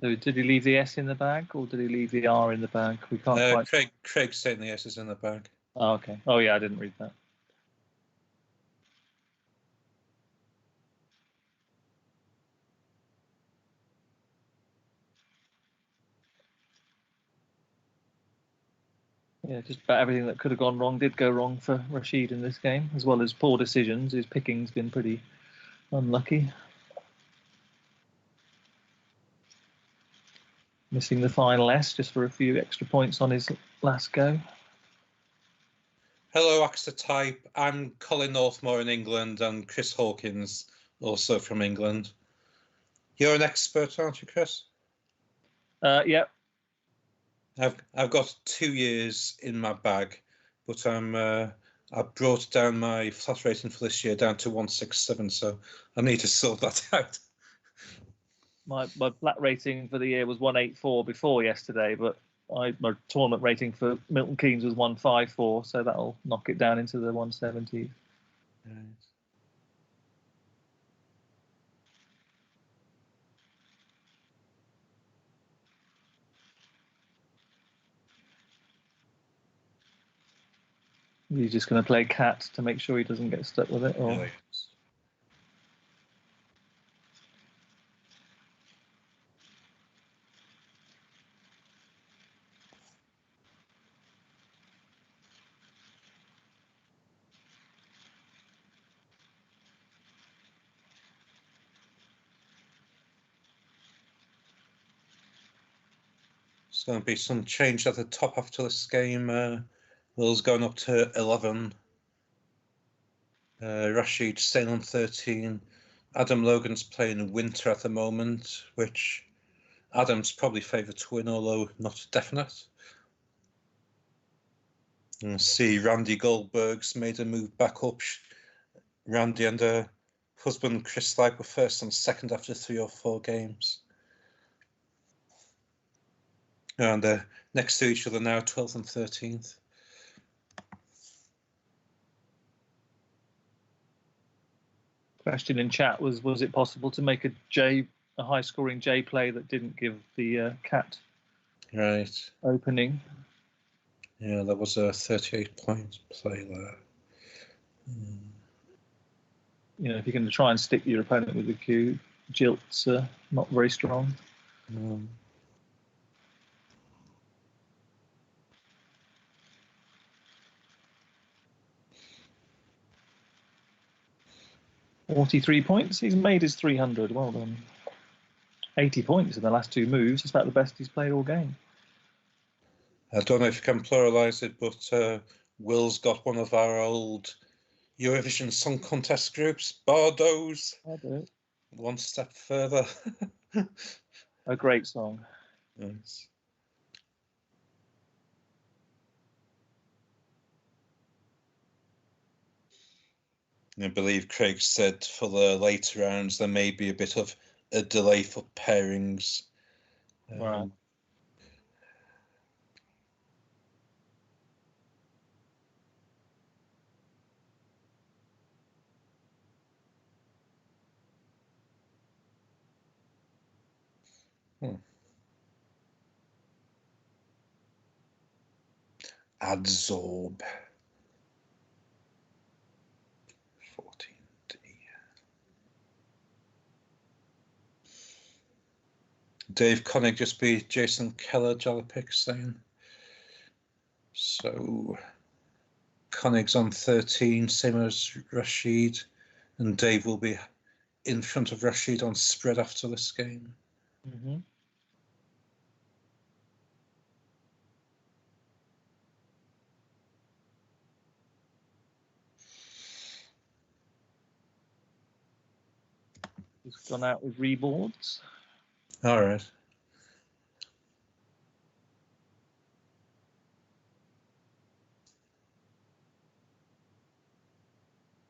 So did he leave the S in the bag, or did he leave the R in the bag? We can't quite. Craig's saying the S is in the bag. Oh, okay. Oh, yeah, I didn't read that. Yeah, just about everything that could have gone wrong did go wrong for Rashid in this game, as well as poor decisions. His picking's been pretty unlucky. Missing the final S just for a few extra points on his last go. Hello, Axter Type. I'm Colin Northmore in England and Chris Hawkins, also from England. You're an expert, aren't you, Chris? Yeah. I've got 2 years in my bag, but I've brought down my flat rating for this year down to 167, so I need to sort that out. My flat rating for the year was 184 before yesterday, but my tournament rating for Milton Keynes was 154, so that'll knock it down into the 170s. Right. He's just going to play cat to make sure he doesn't get stuck with it, or. Yeah, 'There's going to be some change at the top after this game. Will's going up to 11. Rashid staying on 13. Adam Logan's playing Winter at the moment, which Adam's probably favourite to win, although not definite. And see Randy Goldberg's made a move back up. Randy and her husband Chris Light were first and second after 3 or 4 games. And next to each other now, 12th and 13th. Question in chat was it possible to make a high-scoring J play that didn't give the cat opening? Yeah, that was a 38-point play there. You know, if you're going to try and stick your opponent with the Q, Jilt's not very strong. 43 points. He's made his 300. Well done. 80 points in the last 2 moves. It's about the best he's played all game. I don't know if you can pluralise it, but Will's got one of our old Eurovision Song Contest groups, Bardos. I do. One step further. A great song. Nice. I believe Craig said for the later rounds there may be a bit of a delay for pairings. Right. Adsorb. 14D. Dave Connick just beat Jason Keller, Jalopik saying. So Connick's on 13, same as Rashid, and Dave will be in front of Rashid on spread after this game. Mm-hmm. He's gone out with reboards. All right.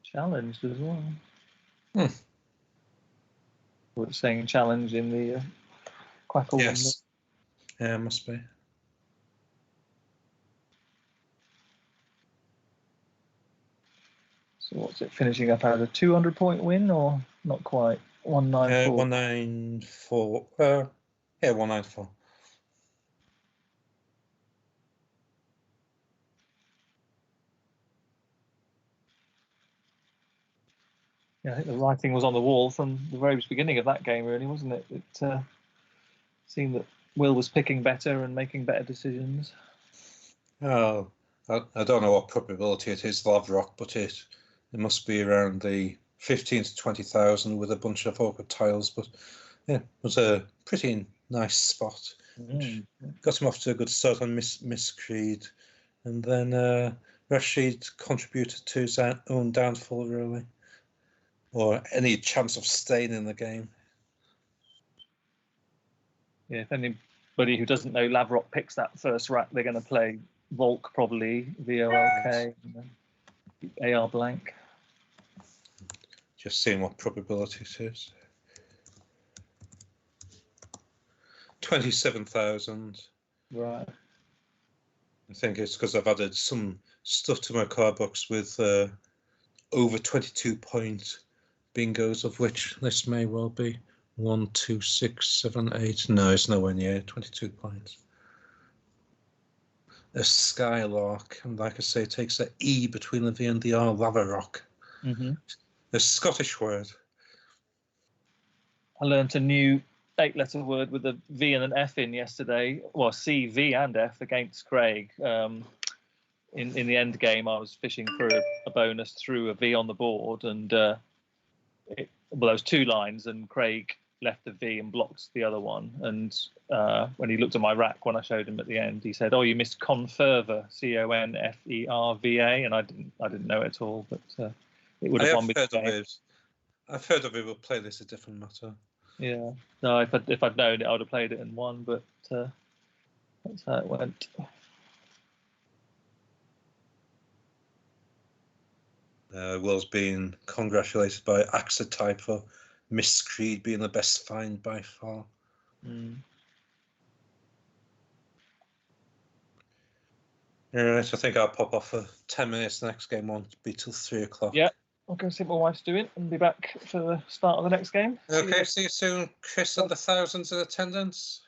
Challenged as well. Hmm. We're saying challenge in the Quackle. Yes. Yeah, must be. So what's it finishing up at? A 200-point win or not quite? 194. 194. Yeah, 194. Yeah, I think the writing was on the wall from the very beginning of that game, really, wasn't it? It seemed that Will was picking better and making better decisions. Oh, I don't know what probability it is, Lavrock, but it must be around the 15 to 20,000 with a bunch of awkward tiles. But yeah, it was a pretty nice spot. Got him off to a good start on Miss Creed, and then Rashid contributed to his own downfall, really, or any chance of staying in the game. Yeah, if anybody who doesn't know, Lavrock picks that first rack. They're going to play Volk, probably, VOLK, AR blank. Just seeing what probability it is. 27,000. Right. I think it's because I've added some stuff to my card box with over 22-point bingos, of which this may well be 1, 2, 6, 7, 8. No, it's nowhere near 22 points. A Skylark, and like I say, it takes an E between the V and the R, Lavarock. Mm-hmm. A Scottish word. I learnt a new 8-letter word with a V and an F in yesterday. Well, C, V, and F against Craig. In the end game, I was fishing for a bonus through a V on the board, and there was 2 lines, and Craig left the V and blocked the other one. And when he looked at my rack, when I showed him at the end, he said, "Oh, you missed Conferva, Conferva," and I didn't know it at all, but it would have won me the game. I've heard of it. We'll play this a different matter. Yeah. No, if I'd known it, I would have played it and won, but that's how it went. Will's being congratulated by Axotype for Miss Creed being the best find by far. All right, I think I'll pop off for 10 minutes. The next game won't be till 3 o'clock. Yeah, I'll go see what my wife's doing and be back for the start of the next game. Okay, see you soon, Chris, and the thousands in attendance.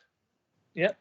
Yep.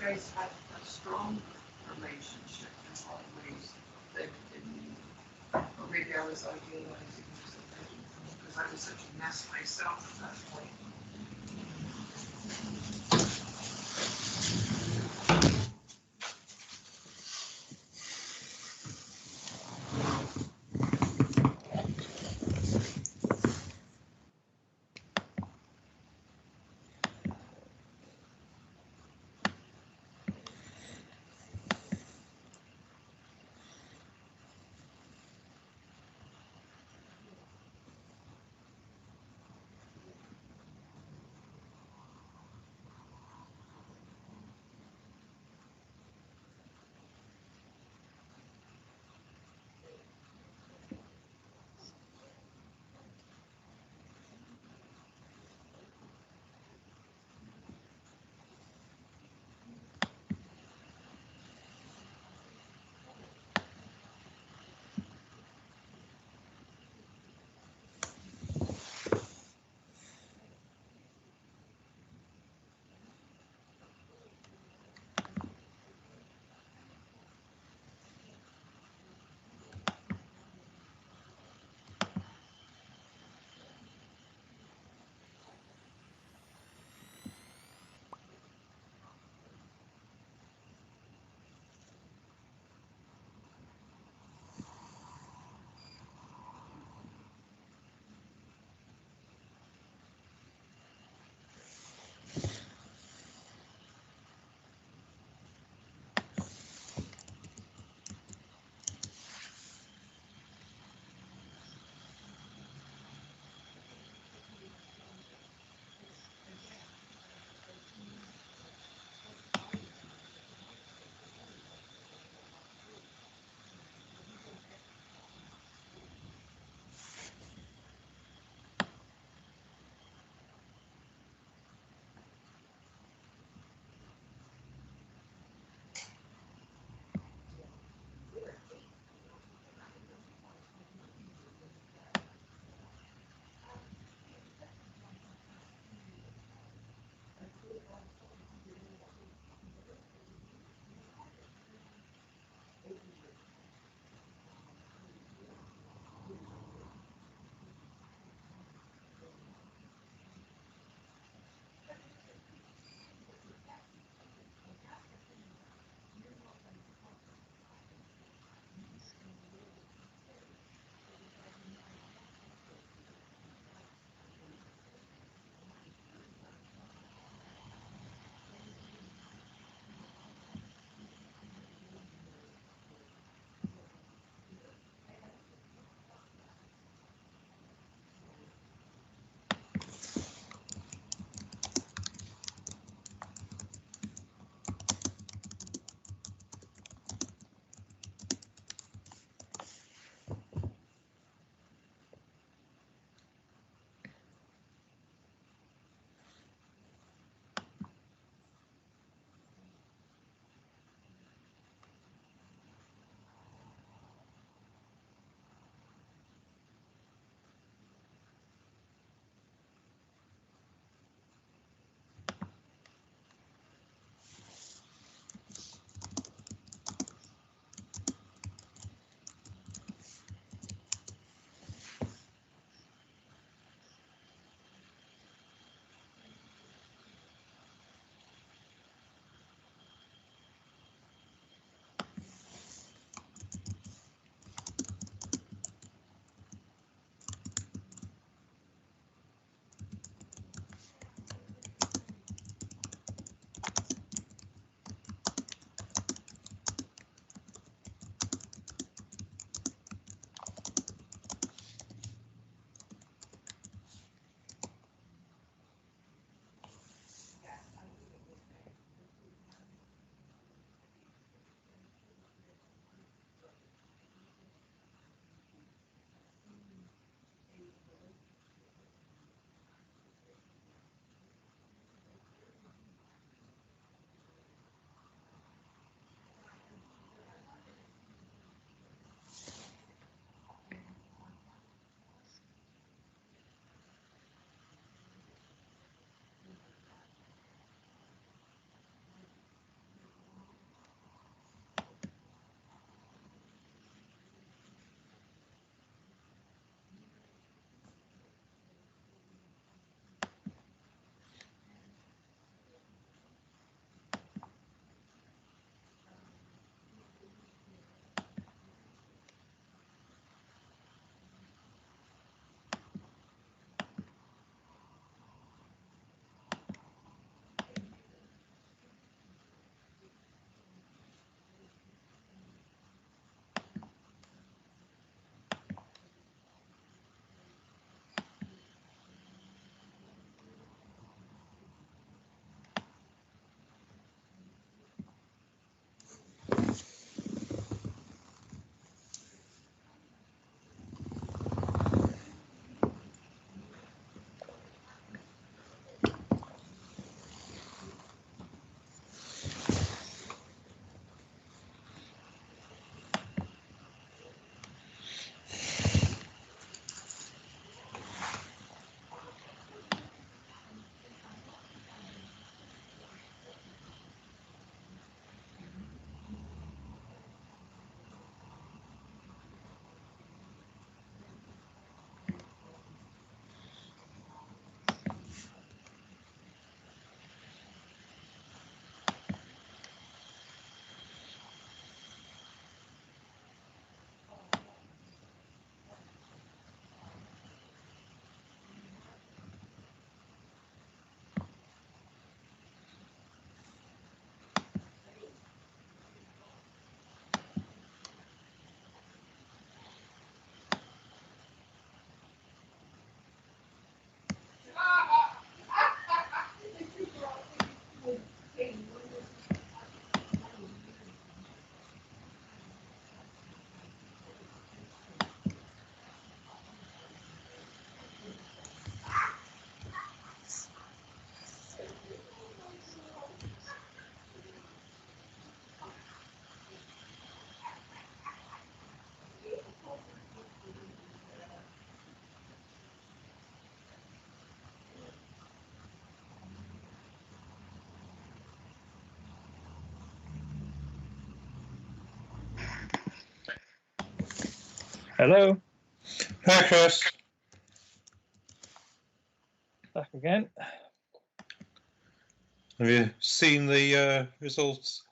guys had a strong relationship in a lot of ways that didn't, or maybe I was idealizing because I was such a mess myself at that point. Hello. Hi, Chris. Back again. Have you seen the results?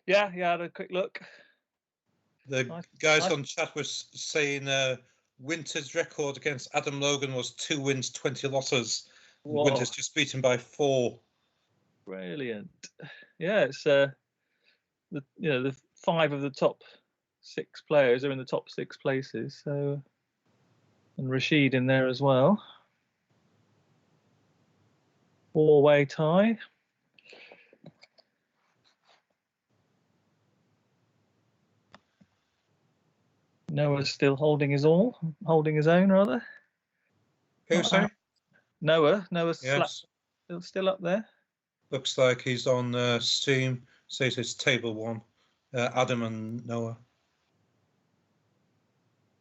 Yeah, I had a quick look. The guys on chat were saying Winter's record against Adam Logan was 2 wins, 20 losses. Whoa. Winter's just beaten by 4. Brilliant. Yeah, it's the 5 of the top 6 players are in the top 6 places. So, and Rashid in there as well. 4-way tie. Noah's still holding his own, rather. Who, sorry? Noah's Yes. still up there. Looks like he's on Steam. Says it's table 1. Adam and Noah.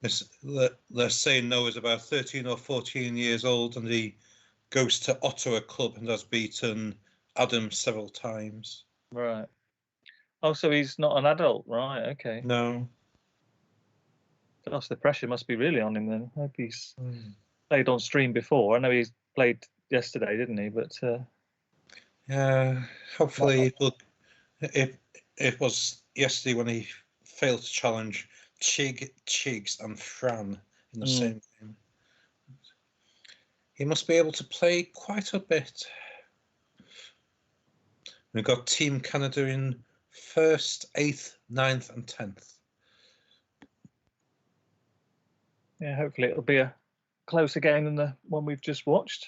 They're saying Noah's about 13 or 14 years old, and he goes to Ottawa Club and has beaten Adam several times. Right. Oh, so he's not an adult, right? Okay. No. Gosh, the pressure must be really on him then. I hope he's played on stream before. I know he's played yesterday, didn't he? But yeah, hopefully it was yesterday when he failed to challenge Chigs and Fran in the same game. He must be able to play quite a bit. We've got Team Canada in 1st, 8th, 9th and 10th. yeah, hopefully it'll be a closer game than the one we've just watched.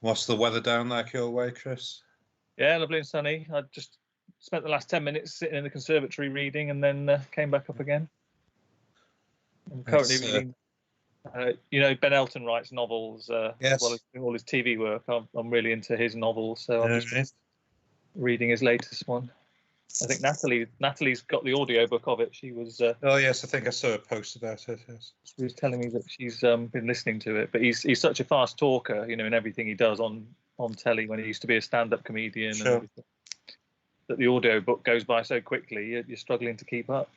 What's the weather down like your way, Chris? Yeah, lovely and sunny. I just spent the last 10 minutes sitting in the conservatory reading, and then came back up again. I'm currently reading. Ben Elton writes novels yes. as well as all his TV work. I'm really into his novels, so I'm just reading his latest one. I think Natalie's got the audiobook of it. She was. Oh yes, I think I saw a post about it. Yes. She was telling me that she's been listening to it, but he's such a fast talker, in everything he does on telly when he used to be a stand-up comedian. Sure. And everything, that the audiobook goes by so quickly, you're struggling to keep up.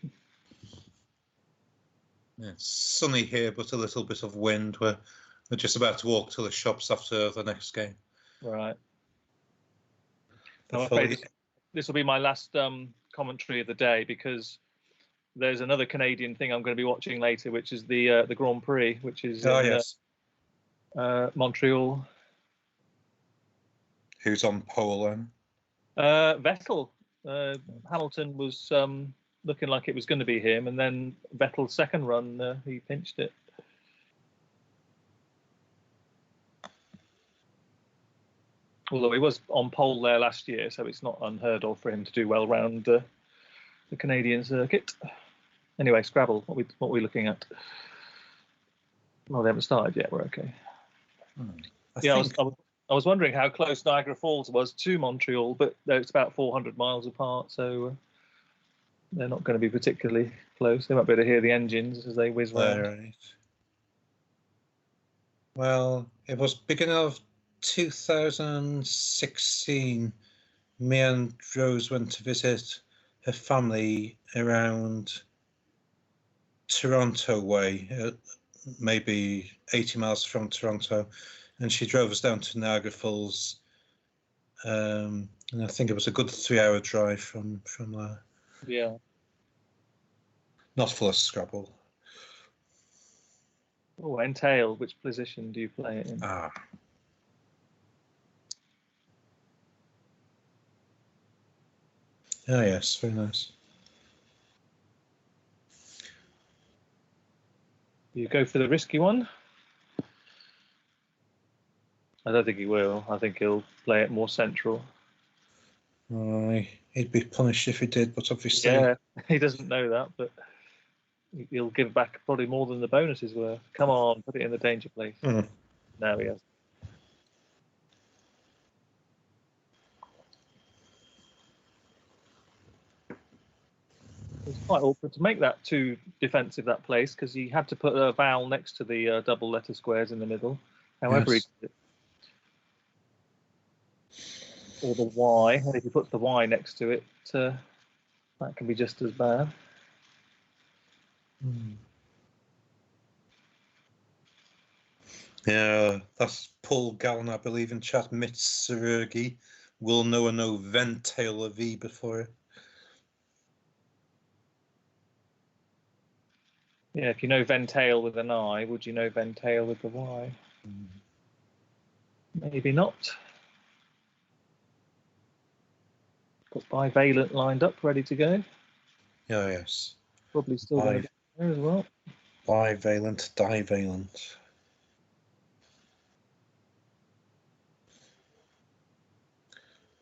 Yeah, it's sunny here, but a little bit of wind. We're just about to walk to the shops after the next game. Right. I'm afraid this will be my last commentary of the day, because there's another Canadian thing I'm going to be watching later, which is the Grand Prix, which is in Montreal. Who's on pole then? Vettel. Hamilton was looking like it was going to be him, and then Vettel's second run, he pinched it. Although he was on pole there last year, so it's not unheard of for him to do well round the Canadian circuit. Anyway, Scrabble, what are we looking at? Well, they haven't started yet. We're okay. I was wondering how close Niagara Falls was to Montreal, but it's about 400 miles apart, so they're not going to be particularly close. They might be able to hear the engines as they whiz round. Right. Well, it was beginning of 2016. Me and Rose went to visit her family around Toronto way, maybe 80 miles from Toronto, and she drove us down to Niagara Falls, and I think it was a good 3-hour drive from there. Yeah. Not full of Scrabble. Oh, entail. Which position do you play it in? Ah. Oh yes, very nice. You go for the risky one? I don't think he will. I think he'll play it more central. He'd be punished if he did, but obviously... Yeah, he doesn't know that, but he'll give back probably more than the bonuses were. Come on, put it in the danger place. No, he hasn't. It's quite awkward to make that too defensive, that place, because he had to put a vowel next to the double letter squares in the middle. However, Yes. or the Y, and if he puts the Y next to it, that can be just as bad. Yeah, that's Paul Gallen, I believe, in chat. Mitsurugi will know Ventail of V before it. Yeah, if you know Ventail with an I, would you know Ventail with the Y? Maybe not. Got bivalent lined up, ready to go. Yeah, yes. Probably still going to be there as well. Bivalent, divalent.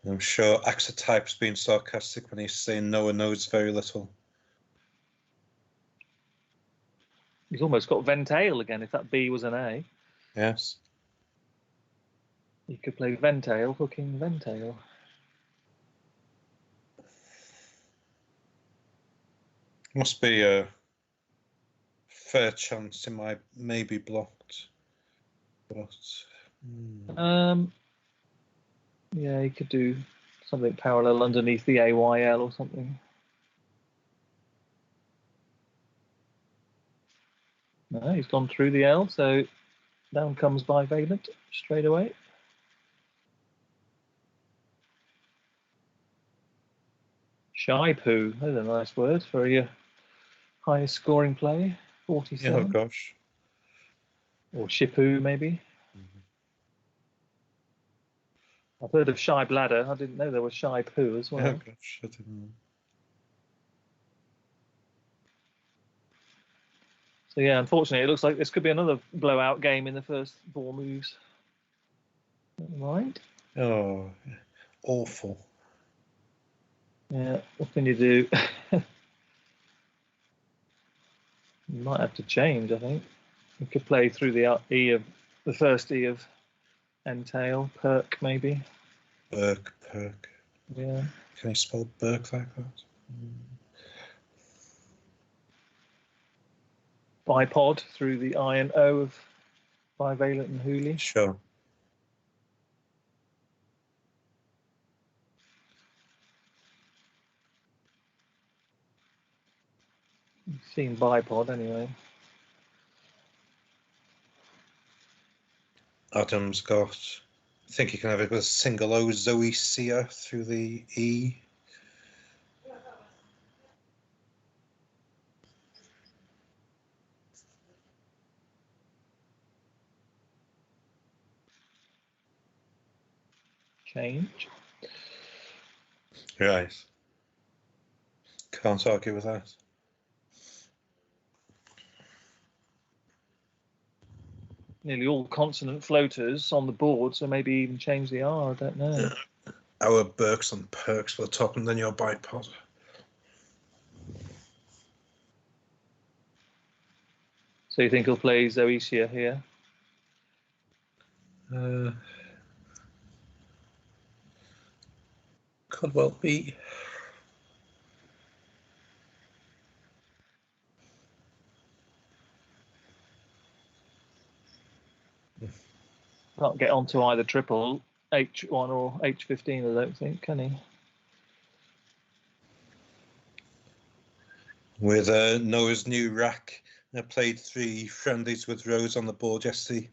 I'm sure Axotype's being sarcastic when he's saying Noah knows very little. He's almost got Ventail again, if that B was an A. Yes. You could play Ventail, hooking Ventail. Must be a fair chance it may be blocked. But yeah, you could do something parallel underneath the AYL or something. No, he's gone through the L, so down comes bivalent straight away. Shy poo, that's a nice word for your highest scoring play, 47. oh gosh. Or Shipoo, maybe. I've heard of shy bladder. I didn't know there was shy poo as well. Oh gosh, I didn't know. So yeah, unfortunately, it looks like this could be another blowout game in the first 4 moves. Never mind. Oh, awful. Yeah, what can you do? You might have to change, I think. You could play through the E of the first E of entail, perk maybe. Perk. Yeah. Can you spell Burke like that? Bipod through the I and O of bivalent and Hooley. Sure. You've seen bipod anyway. Adam's got, I think you can have it with a single O, Zoe Sia through the E. Change. Right. Can't argue with that. Nearly all consonant floaters on the board, so maybe even change the R, I don't know. Our Burks and Perks for the top, and then your bipod. So you think he'll play Zoetia here? Could well be. Can't get onto either triple H1 or H15, I don't think, can he? With Noah's new rack, I played 3 friendlies with Rose on the board yesterday,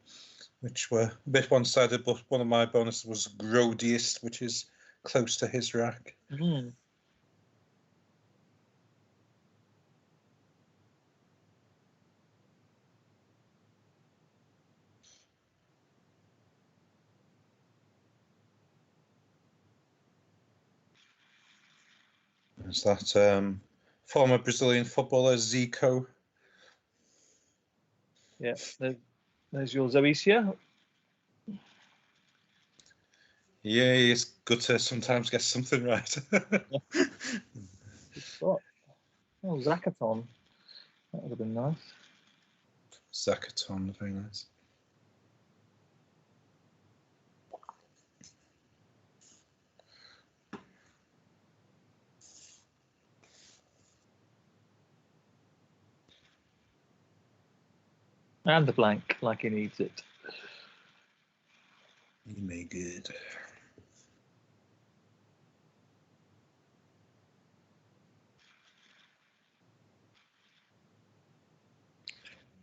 which were a bit one-sided, but one of my bonuses was Grodiest, which is close to his rack. Mm. Is that former Brazilian footballer Zico? Yeah, there's your Zoetia. Yeah, it's good to sometimes get something right. Good spot. Oh, Zachaton. That would have been nice. Zachaton, very nice. And the blank, like he needs it. Very good.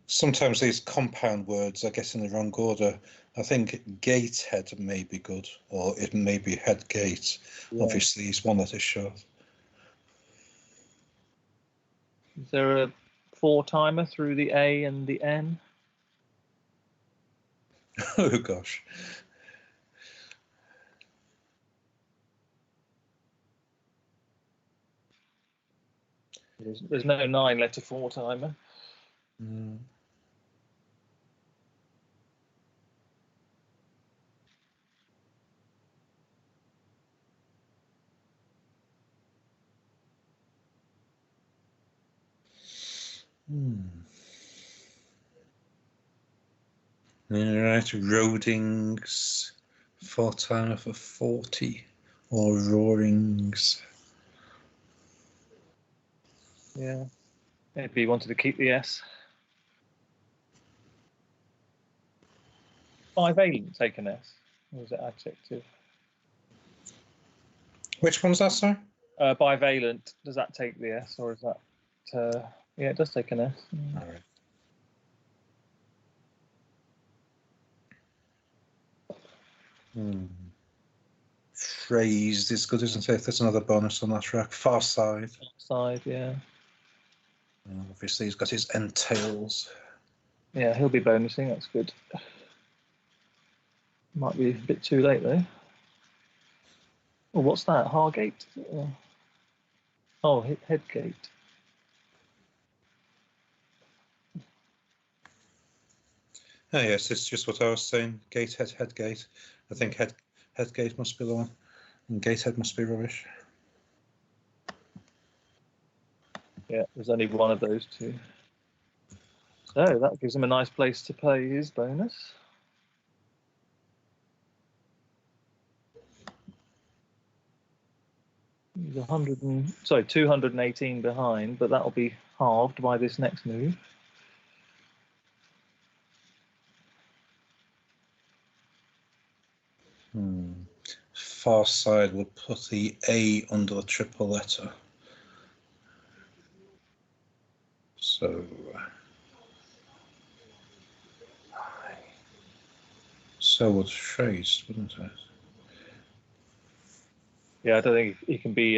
Sometimes these compound words I get in the wrong order. I think gatehead may be good, or it may be headgate. Yeah. Obviously, it's one letter short. Is there a 4-timer through the A and the N? Oh, gosh. There's no 9-letter 4-timer. Mm. Right, Roadings, 4-timer for 40, or Roarings. Yeah, maybe he wanted to keep the S. Bivalent, take an S. Or is it adjective? Which one's that, sir? Bivalent, does that take the S, or is that... yeah, it does take an S. All right. Phrased is good, isn't it? There's another bonus on that track. Far side. Far side, yeah. Obviously, he's got his entails. Yeah, he'll be bonusing. That's good. Might be a bit too late, though. Oh, what's that? Hargate? Oh, Headgate. Oh, yes, it's just what I was saying. Gatehead, Headgate. I think Headgate must be the one, and Gatehead must be rubbish. Yeah, there's only one of those two. So that gives him a nice place to pay his bonus. He's 218 behind, but that'll be halved by this next move. Far side will put the A under the triple letter. So would phrase, wouldn't it? Yeah, I don't think he can be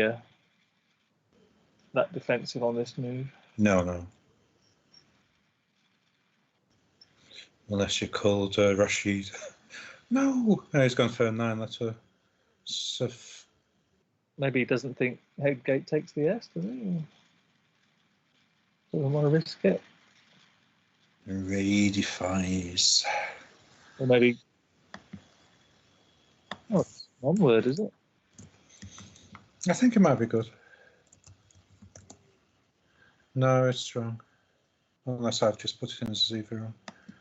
that defensive on this move. No. Unless you're called Rashid. No, he's gone for a 9-letter. Maybe he doesn't think Headgate takes the S, does he? Doesn't want to risk it. Radifies. Or maybe... Oh, it's one word, is it? I think it might be good. No, it's wrong. Unless I've just put it in as a zero.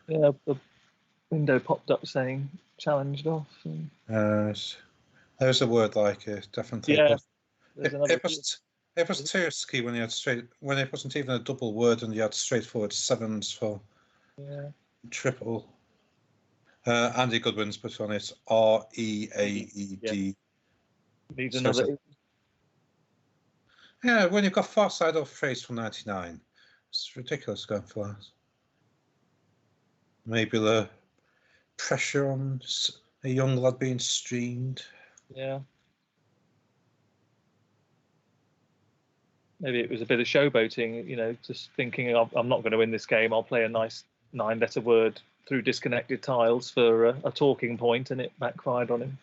Yeah, the window popped up saying challenged off. There's a word like it, definitely. Yeah. It was too risky when it wasn't even a double word and you had straightforward 7s for triple. Andy Goodwin's put on it REAED. Needs another. Yeah, when you've got far side of phrase for 99, it's ridiculous going for that. Maybe the pressure on a young lad being streamed. Yeah. Maybe it was a bit of showboating, just thinking I'm not going to win this game. I'll play a nice 9-letter word through disconnected tiles for a talking point, and it backfired on him.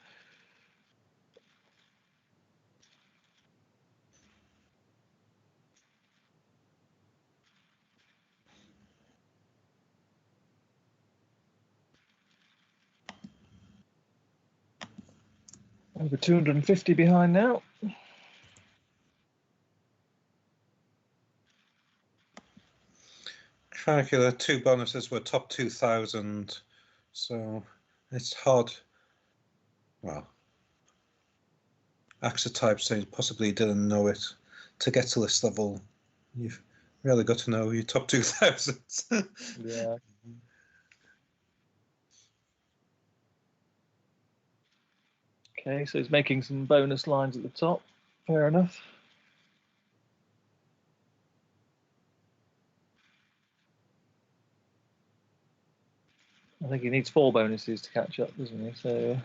Over 250 behind now. Crikey, the 2 bonuses were top 2,000, so it's hard. Well, Axotype saying possibly didn't know it. To get to this level, you've really got to know your top 2,000. Yeah. Okay, so he's making some bonus lines at the top. Fair enough. I think he needs 4 bonuses to catch up, doesn't he? So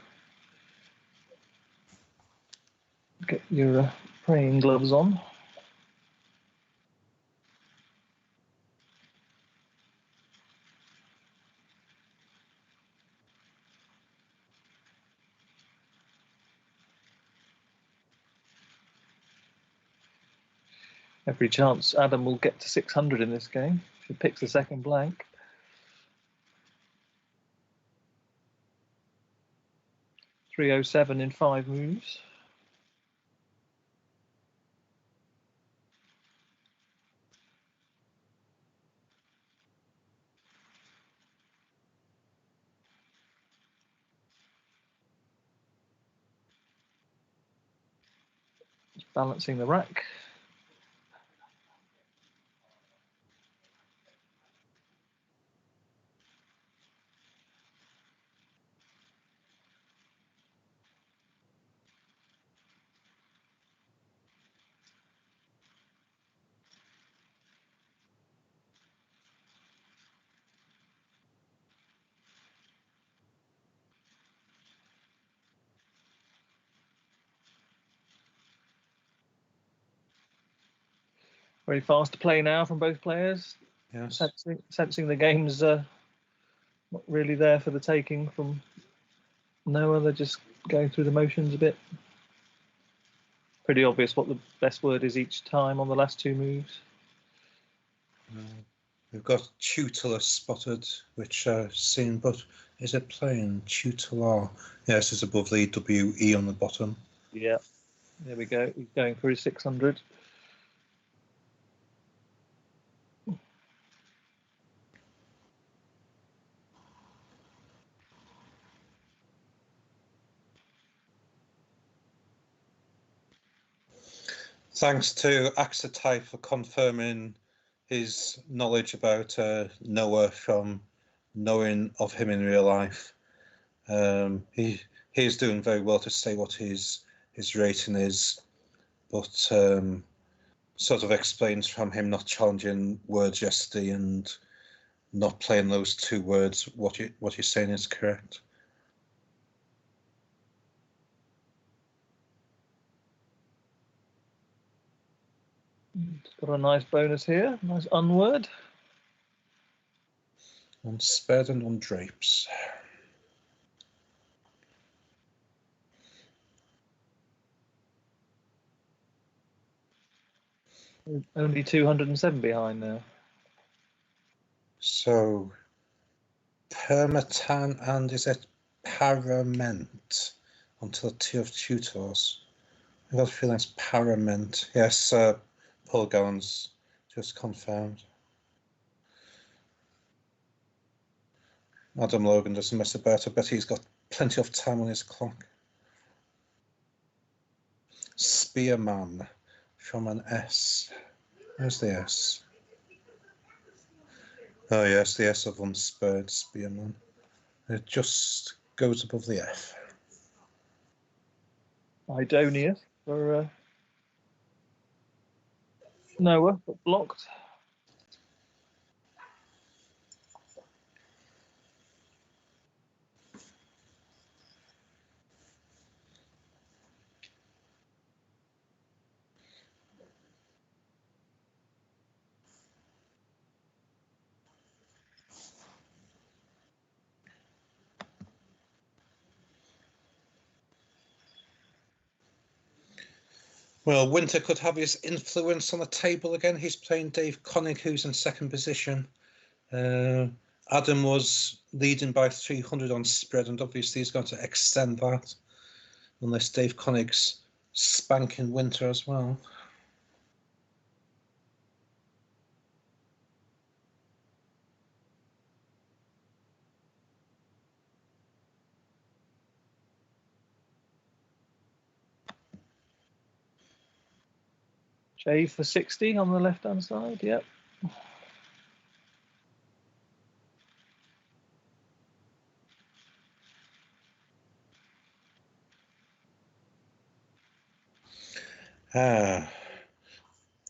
get your praying gloves on. Every chance Adam will get to 600 in this game if he picks the second blank. .307 in 5 moves. Just balancing the rack. Very fast to play now from both players. Yes. Sensing the game's not really there for the taking from Noah. They're just going through the motions a bit. Pretty obvious what the best word is each time on the last 2 moves. We've got tutelar spotted, which I've seen, but is it plain tutelar? Yes, it's above the WE on the bottom. Yeah, there we go. He's going for his 600. Thanks to Axatype for confirming his knowledge about Noah from knowing of him in real life. He's doing very well to say what his rating is, but sort of explains from him not challenging words yesterday and not playing those 2 words. What you're saying is correct. Got a nice bonus here. Nice unword. Unspared and undrapes. Only 207 behind now. So, Permatan and is it Parament onto the 2 of tutors? I've got a feeling it's Parament. Yes, Paul Gallon's just confirmed. Adam Logan doesn't mess about. I bet he's got plenty of time on his clock. Spearman from an S. Where's the S? Oh yes, the S of unspurred Spearman. It just goes above the F. Idonius for Noah, but blocked. Well, Winter could have his influence on the table again. He's playing Dave Connick, who's in 2nd position. Adam was leading by 300 on spread, and obviously he's going to extend that unless Dave Connick's spanking Winter as well. J for 60 on the left-hand side, yep.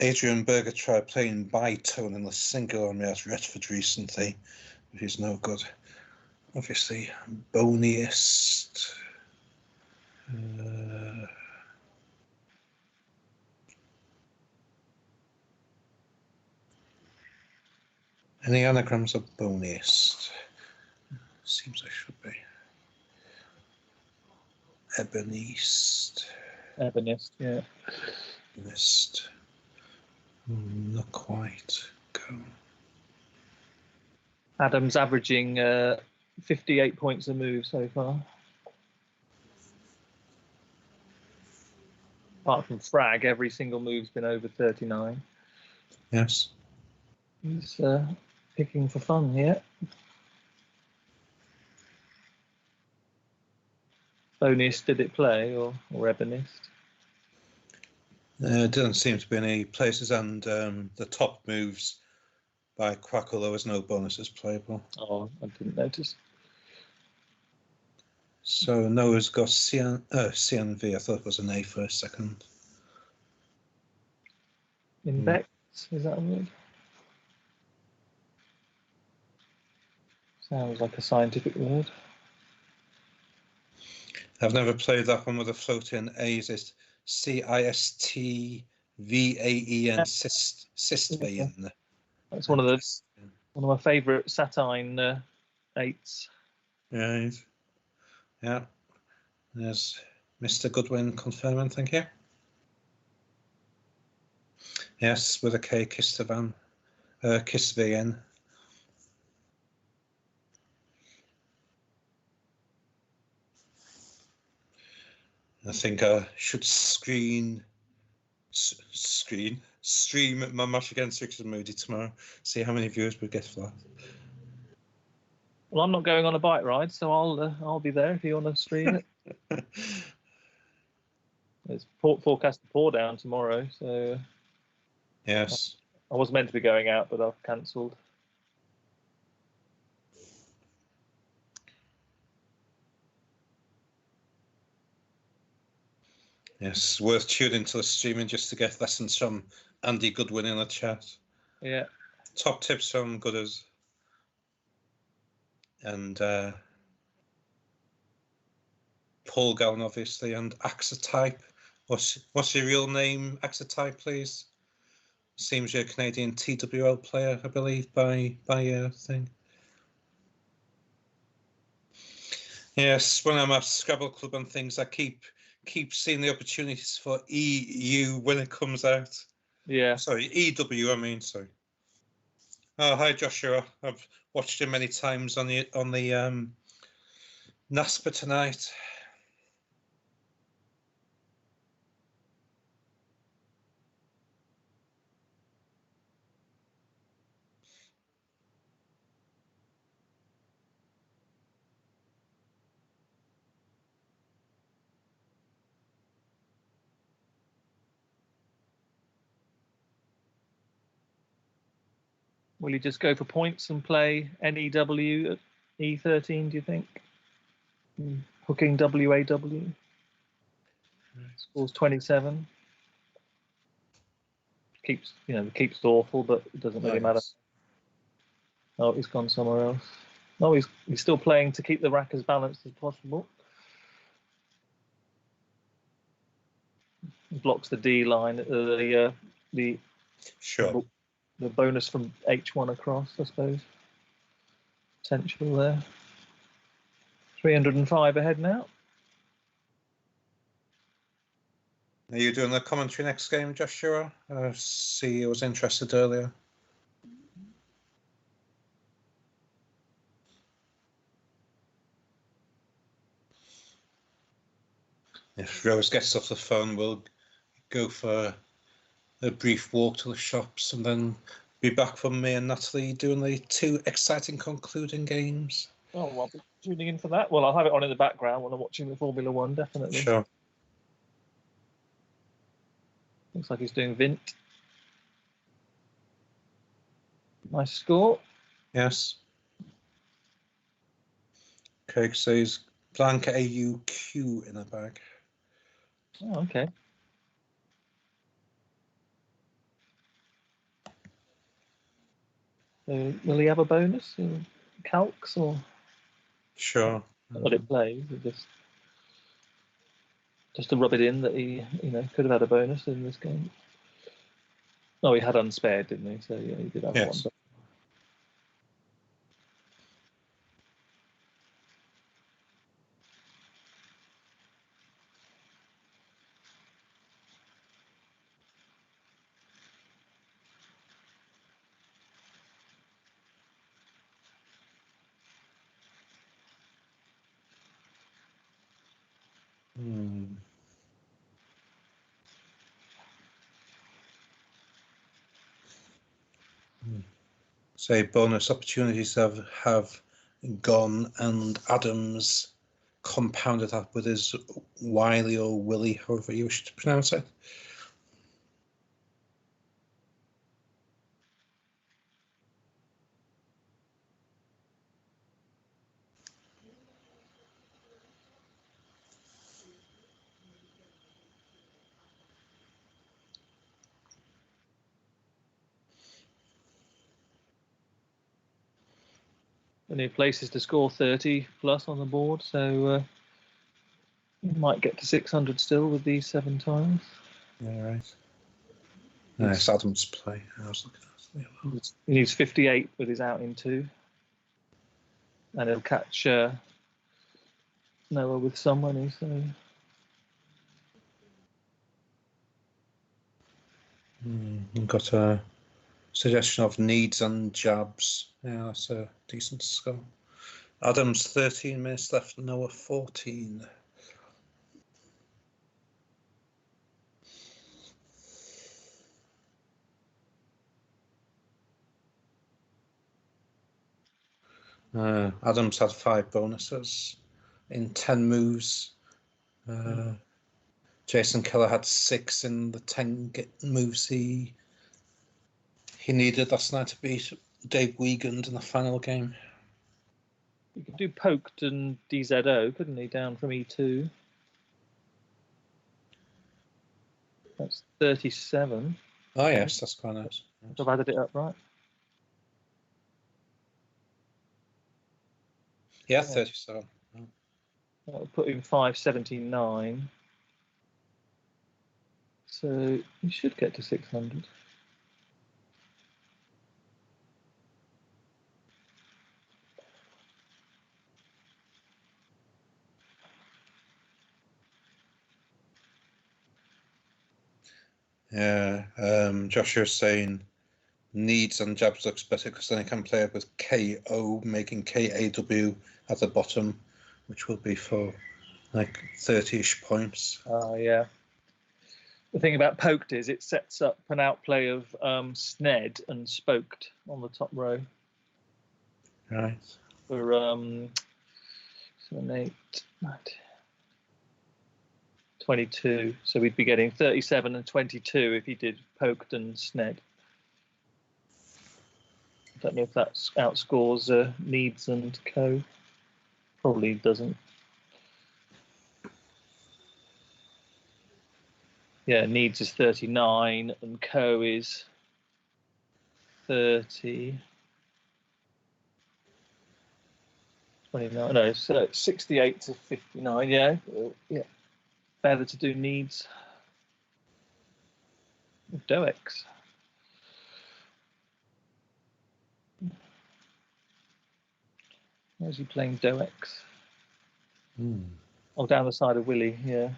Adrian Berger tried playing bi-tone in the single on me at Retford recently, which is no good. Obviously, boniest. Any anagrams of boniest? Seems I should be. Ebonist. Ebonist, yeah. Ebonist. Not quite. Go. Adam's averaging 58 points a move so far. Apart from frag, every single move's been over 39. Yes. He's picking for fun here. Bonist, did it play, or Ebonist? Didn't seem to be any places, and the top moves by Quackle, there was no bonuses playable. Oh, I didn't notice. So Noah's got CNV. I thought it was an A for a second. Invex, is that a word? Sounds like a scientific word. I've never played that one with a floating A's. It's CISTVAEN, Sistvaen. That's one of my favourite Satine 8s. Right. Yeah. There's Mr. Goodwin confirming, thank you. Yes, with a K, Kistvan. Kistvaen. I think I should stream my match against Richard Moody tomorrow. See how many viewers we get for that. Well, I'm not going on a bike ride, so I'll be there if you want to stream it. It's forecast to pour down tomorrow, so yes. I was meant to be going out, but I've cancelled. Yes, worth tuning to the streaming just to get lessons from Andy Goodwin in the chat. Yeah. Top tips from Gooders. And Paul Gowan, obviously, and Axotype. What's your real name, Axotype, please? Seems you're a Canadian TWL player, I believe, by thing. Yes, when I'm at Scrabble Club and things, I keep seeing the opportunities for EU when it comes out. Yeah. Sorry, EW, I mean, sorry. Oh, hi, Joshua. I've watched him many times on the NASPA tonight. Will you just go for points and play NEW at E13, do you think? Hooking WAW. Scores 27. Keeps awful, but it doesn't really matter. Oh, he's gone somewhere else. No, he's still playing to keep the rack as balanced as possible. He blocks the D line, the bonus from H1 across, I suppose. Potential there. 305 ahead now. Are you doing the commentary next game, Joshua? I see you was interested earlier. If Rose gets off the phone, we'll go for a brief walk to the shops and then be back from me and Natalie doing the two exciting concluding games. Oh, I'll be tuning in for that. Well, I'll have it on in the background when I'm watching the Formula One, definitely. Sure. Looks like he's doing Vint. Nice score. Yes. Craig says Blanca AUQ in a bag. Oh, okay. Will he have a bonus in calcs or? Sure. What it plays, just to rub it in that he, could have had a bonus in this game. Oh, he had unspared, didn't he? So yeah, he did have Yes. one. Say bonus opportunities have gone, and Adams compounded that with his Wiley or Willie, however you wish to pronounce it. And he places to score 30 plus on the board, so he might get to 600 still with these 7 tiles. Yeah, right. Nice Adams play. I was looking at it. He needs 58 with his out in 2. And he'll catch Noah with some money, so. We've got a suggestion of needs and jabs. Yeah, that's a decent score. Adams 13 minutes left, Noah 14. Adams had 5 bonuses in 10 moves. Jason Keller had 6 in the 10 moves he needed last night to beat Dave Wiegand in the final game. You could do poked and DZO, couldn't he, down from E2? That's 37. Oh, yes, that's quite nice. I've added it up right. Yeah, 37. That'll put him 579. So you should get to 600. Yeah, Joshua's saying needs and jabs looks better because then he can play it with KO, making KAW at the bottom, which will be for like 30-ish points. Yeah. The thing about poked is it sets up an outplay of sned and spoked on the top row. Right. For 7, 8, 9, 22. So we'd be getting 37 and 22 if he did poked and sned. I don't know if that outscores needs and co. Probably doesn't. Yeah, needs is 39 and co is 30. 29. No, so 68 to 59. Yeah, yeah. Better to do needs. Doex. Where's he playing Doex? Oh, down the side of Willie, yeah.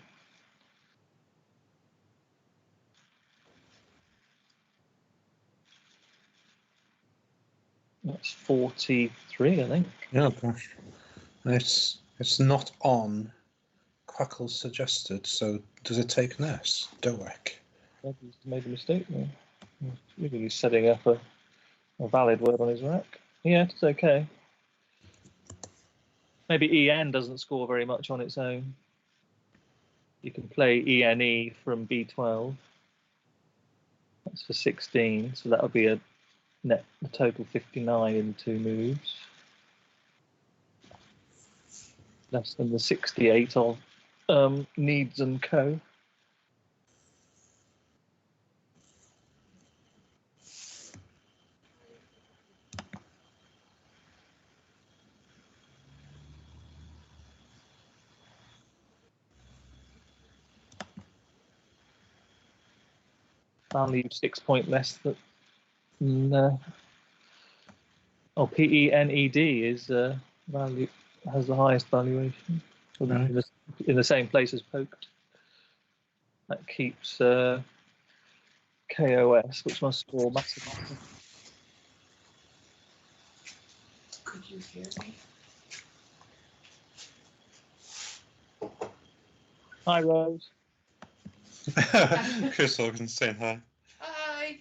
That's 43, I think. Yeah, gosh. It's not on. Quackle suggested, so does it take Ness? Doek. Maybe he's made a mistake there. Maybe he's setting up a valid word on his rack. Yeah, it's okay. Maybe EN doesn't score very much on its own. You can play ENE from B12. That's for 16, so that'll be a total 59 in 2 moves. Less than the 68 of needs and co. valued 6 point less than. PENED is value has the highest valuation in the same place as poker. That keeps KOS, which must score massively. Could you hear me? Hi, Rose. Chris Hogan saying hi. Hi.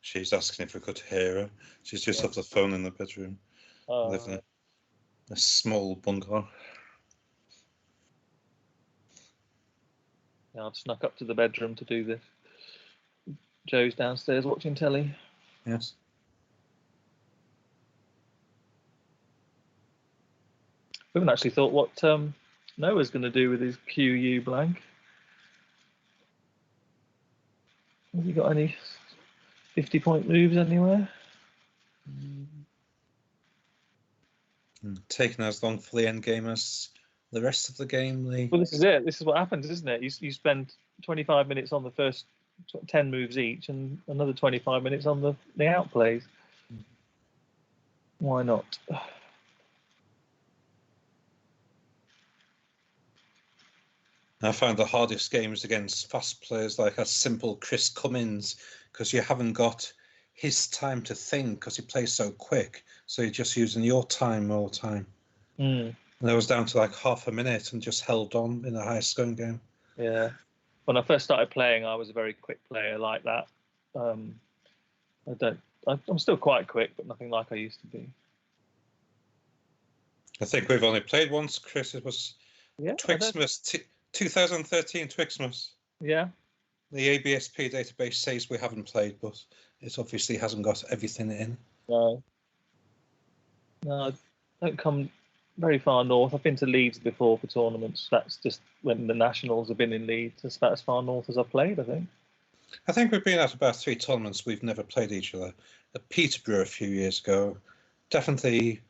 She's asking if we could hear her. She's just off the phone in the bedroom. Living in a small bungalow. Yeah, I've snuck up to the bedroom to do this. Joe's downstairs watching telly. Yes. We haven't actually thought what Noah's going to do with his QU blank. Have you got any 50-point moves anywhere? Taking as long for the end game as the rest of the game, Lee. Well, this is it. This is what happens, isn't it? You spend 25 minutes on the first 10 moves each and another 25 minutes on the outplays. Why not? I find the hardest games against fast players like a simple Chris Cummins, because you haven't got his time to think because he plays so quick. So you're just using your time all the time. And I was down to like half a minute and just held on in a high scoring game. Yeah. When I first started playing, I was a very quick player like that. I'm still quite quick, but nothing like I used to be. I think we've only played once, Chris. It was Twixmas, 2013 Twixmas. Yeah. The ABSP database says we haven't played, but it obviously hasn't got everything in. No, I don't come very far north. I've been to Leeds before for tournaments. That's just when the Nationals have been in Leeds. That's about as far north as I've played, I think. I think we've been at about 3 tournaments. We've never played each other. At Peterborough a few years ago. Definitely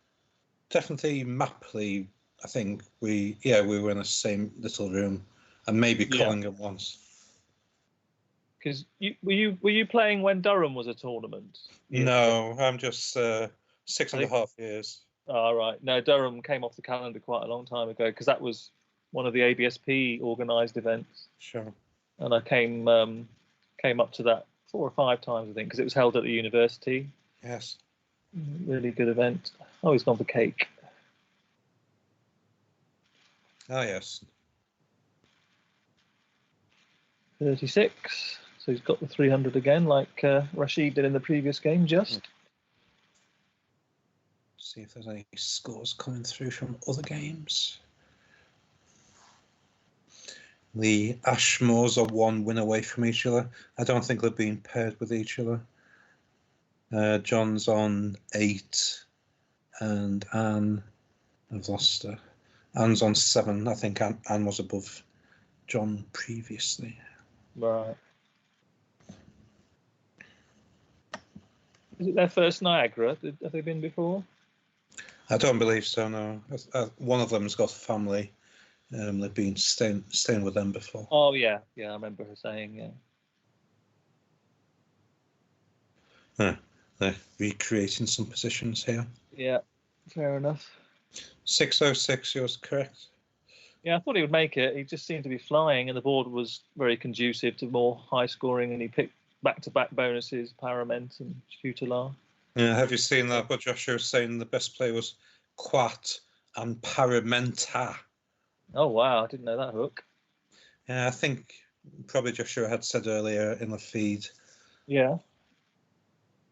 Mapley. I think we were in the same little room, and maybe Collingham once. Because were you playing when Durham was a tournament? No, I'm just 6.5 years. Oh, right. No, Durham came off the calendar quite a long time ago because that was one of the ABSP organised events. Sure. And I came up to that 4 or 5 times, I think, because it was held at the university. Yes. Really good event. Always gone for cake. Oh, yes. 36. So he's got the 300 again, like Rashid did in the previous game, just. See if there's any scores coming through from other games. The Ashmores are 1 win away from each other. I don't think they're being paired with each other. John's on 8, and Anne, I've lost her. Anne's on 7. I think Anne was above John previously. Right. Is it their first Niagara? Have they been before? I don't believe so, no. One of them's got family. They've been staying with them before. Oh, yeah. Yeah, I remember her saying, yeah. They're recreating some positions here. Yeah, fair enough. 606, yours correct? Yeah, I thought he would make it. He just seemed to be flying, and the board was very conducive to more high scoring, and he picked back-to-back bonuses, Parament and Tutelar. Yeah, have you seen that? What Joshua was saying, the best play was Quat and Paramenta. Oh, wow, I didn't know that hook. Yeah, I think probably Joshua had said earlier in the feed. Yeah.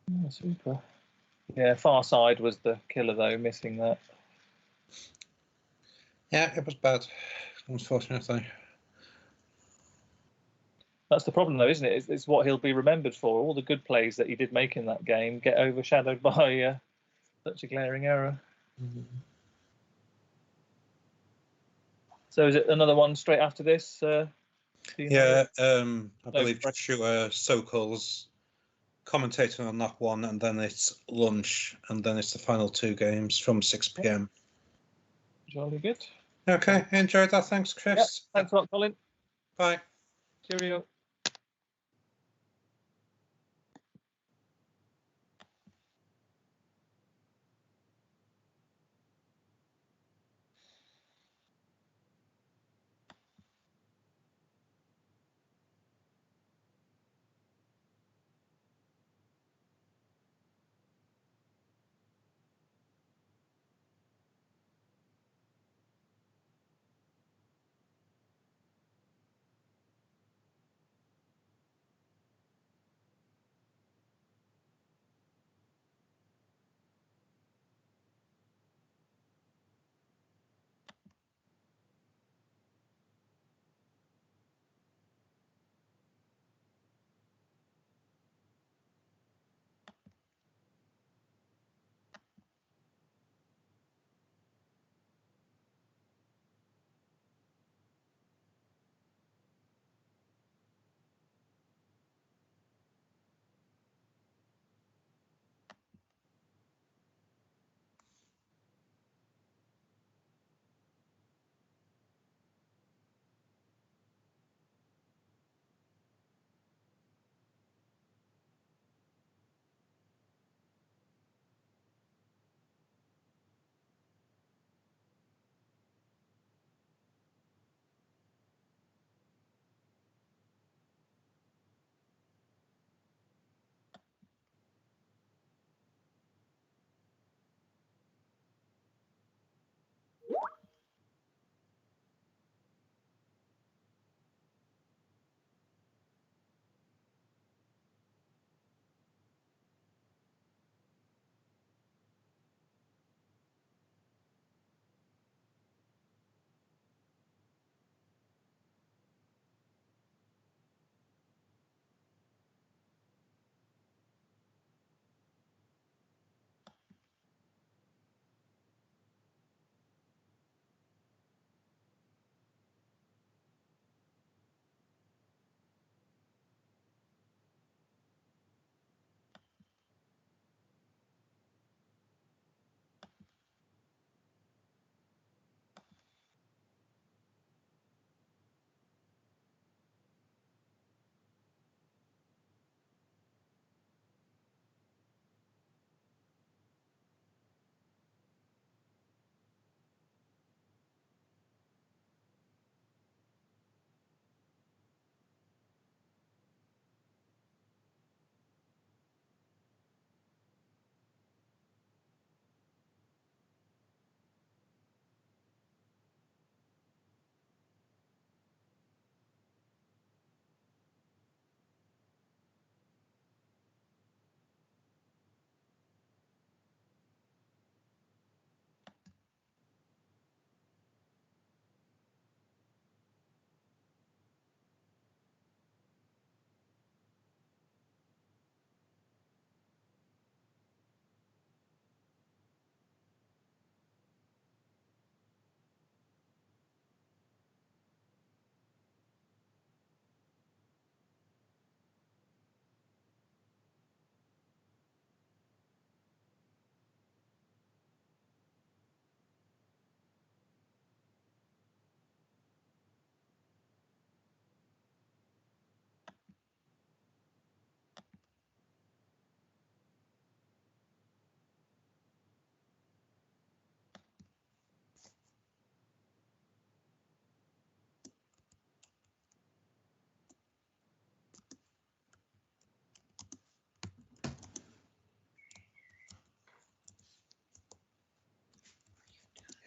Oh, super. Yeah, Far Side was the killer, though, missing that. Yeah, it was bad, unfortunately. That's the problem, though, isn't it? It's what he'll be remembered for. All the good plays that he did make in that game get overshadowed by such a glaring error. Mm-hmm. So is it another one straight after this? Yeah, I believe Joshua Sokol's commentating on that one, and then it's lunch, and then it's the final 2 games from 6 p.m. Jolly good. Okay, enjoyed that. Thanks, Chris. Yeah, thanks a lot, Colin. Bye. Cheerio.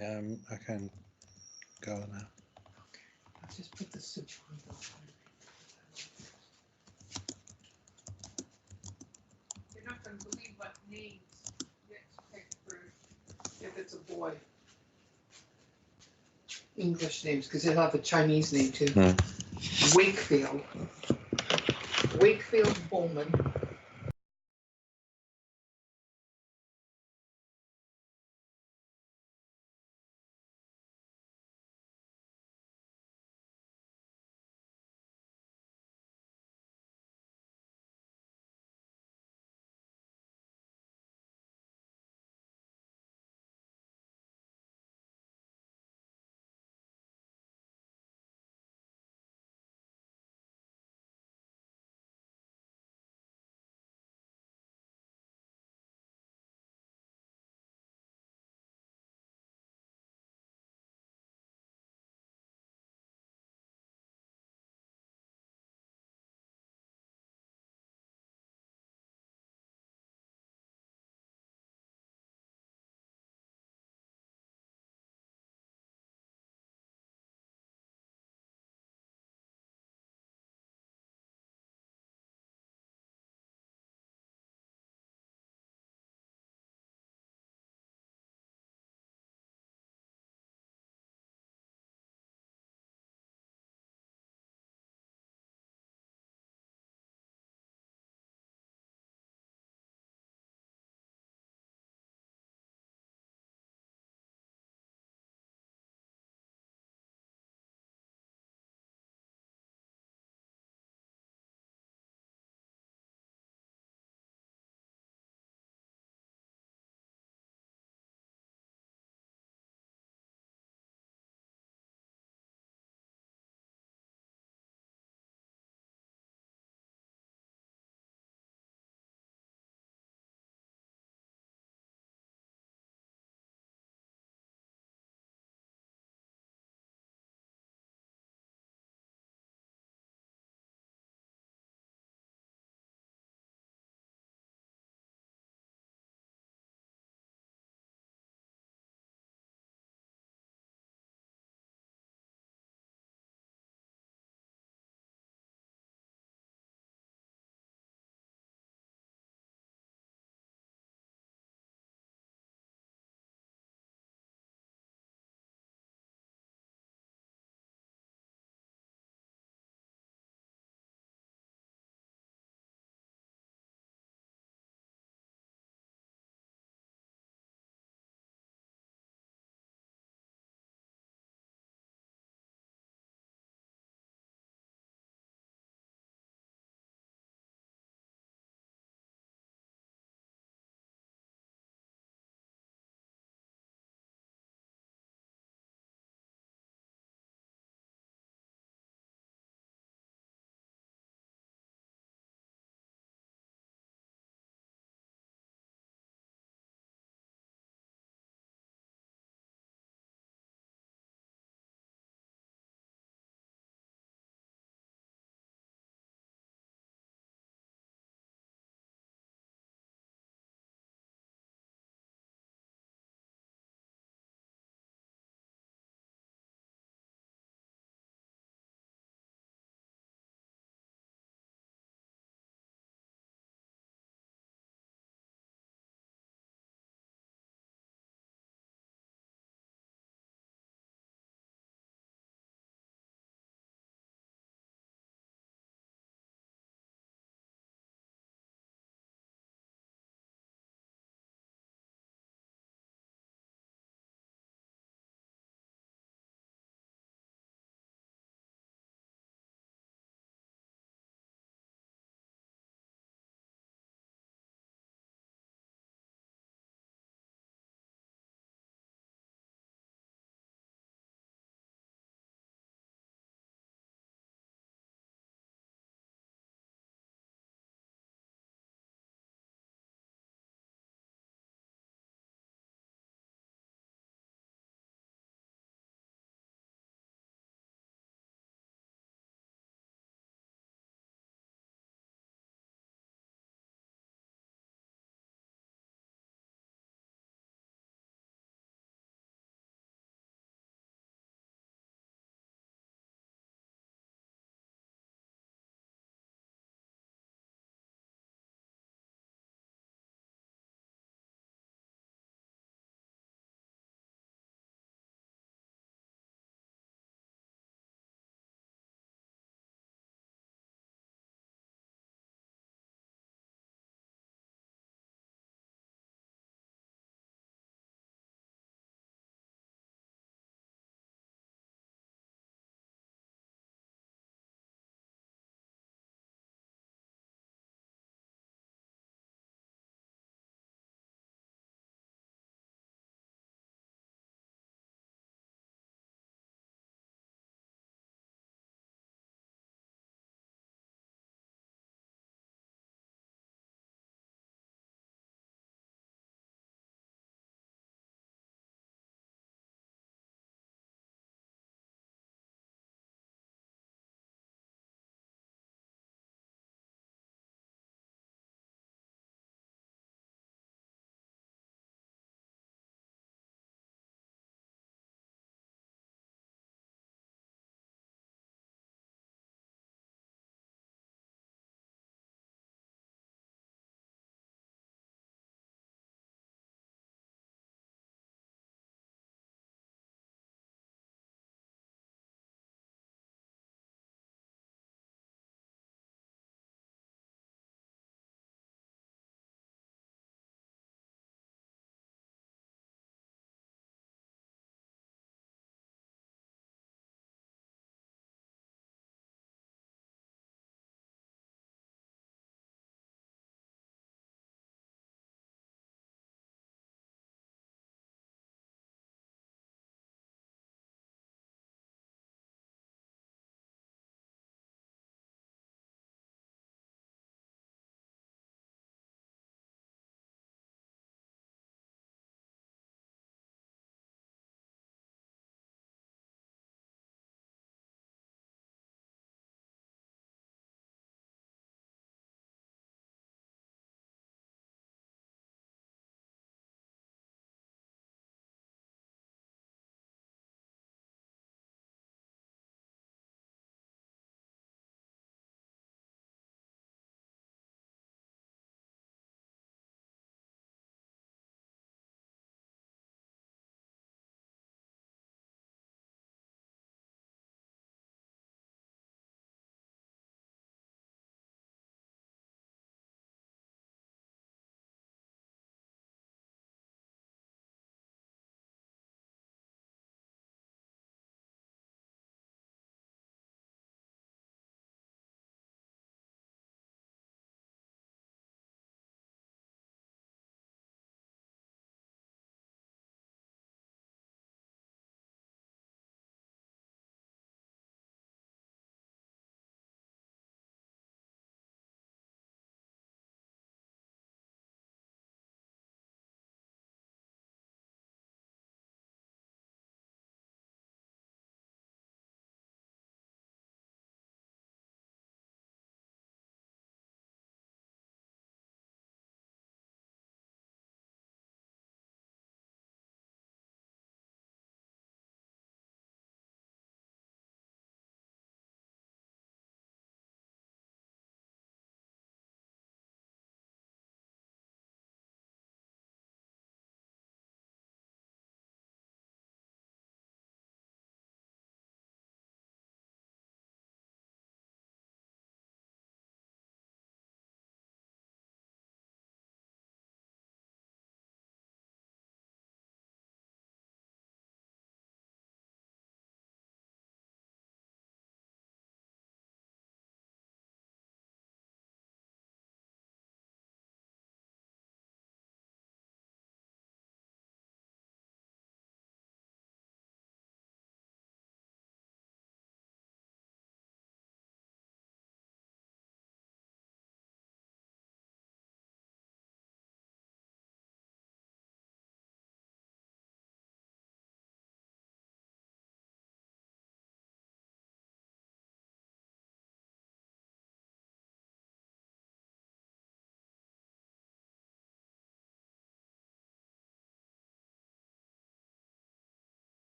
I can go now. I'll just put the switch on. You're not going to believe what names get picked for if it's a boy. English names, because they'll have a Chinese name too. Wakefield. Wakefield Bowman.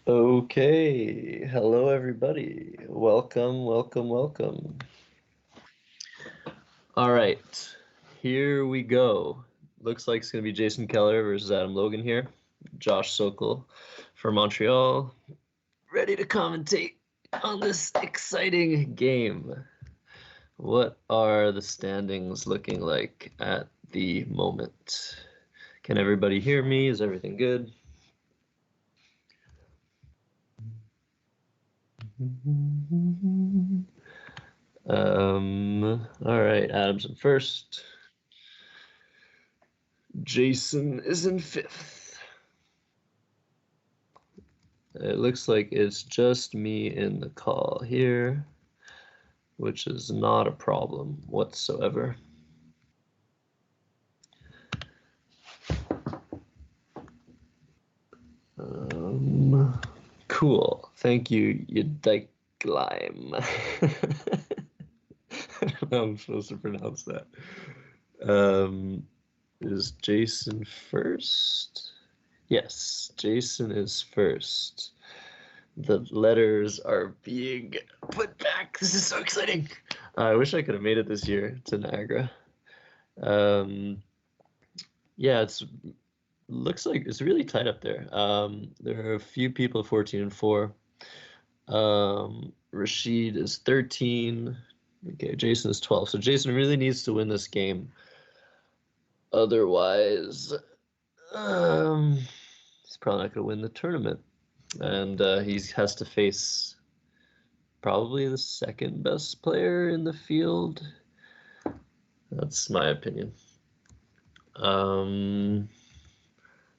Okay, hello everybody. Welcome. All right, here we go. Looks like it's gonna be Jason Keller versus Adam Logan here. Josh Sokol from Montreal, ready to commentate on this exciting game. What are the standings looking like at the moment? Can everybody hear me? Is everything good? All right, Adam's in first. Jason is in fifth. It looks like it's just me in the call here, which is not a problem whatsoever. Cool. Thank you, Yudaiklime. I don't know how I'm supposed to pronounce that. Is Jason first? Yes, Jason is first. The letters are being put back. This is so exciting. I wish I could have made it this year to Niagara. Yeah, looks like it's really tight up there. There are a few people 14 and 4. Rashid is 13. Okay, Jason is 12. So Jason really needs to win this game. Otherwise, he's probably not going to win the tournament. And he has to face probably the second best player in the field. That's my opinion.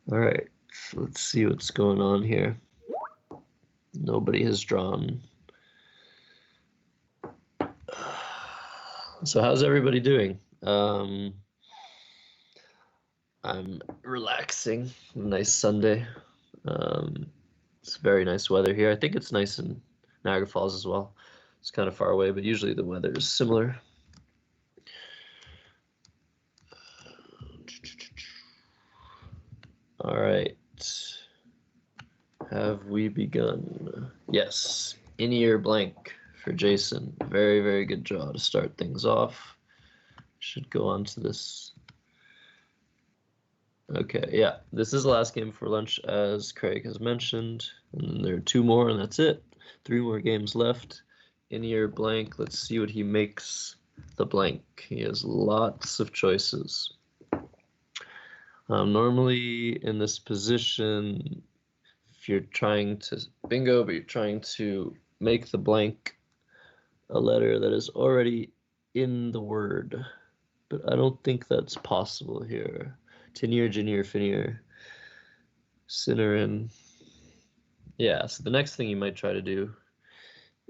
All right, so let's see what's going on here. Nobody has drawn. So how's everybody doing? I'm relaxing. Nice Sunday. It's very nice weather here. I think it's nice in Niagara Falls as well. It's kind of far away, but usually the weather is similar. All right. Have we begun? Yes. In-ear blank for Jason. Very, very good draw to start things off. Should go on to this. Okay, yeah. This is the last game for lunch, as Craig has mentioned. And then there are 2 more, and that's it. 3 more games left. In-ear blank. Let's see what he makes the blank. He has lots of choices. Normally in this position, if you're trying to bingo, but you're trying to make the blank a letter that is already in the word. But I don't think that's possible here. Tinnier, Junior, Finnier, Sinnerin. Yeah, so the next thing you might try to do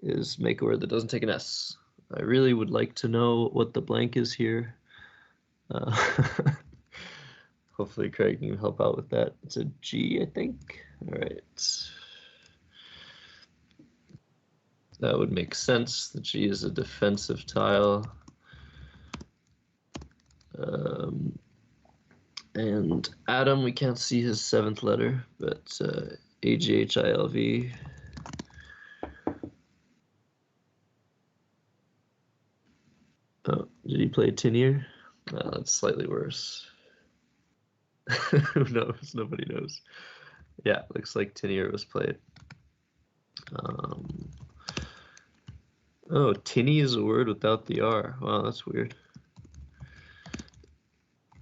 is make a word that doesn't take an S. I really would like to know what the blank is here. Hopefully Craig can help out with that. It's a G, I think. All right. That would make sense. The G is a defensive tile. And Adam, we can't see his 7th letter, but AGHILV. Oh, did he play Tinnier? Oh, that's slightly worse. Who knows? Nobody knows. Yeah, looks like Tinnier was played. Oh, tinny is a word without the R. Wow, that's weird.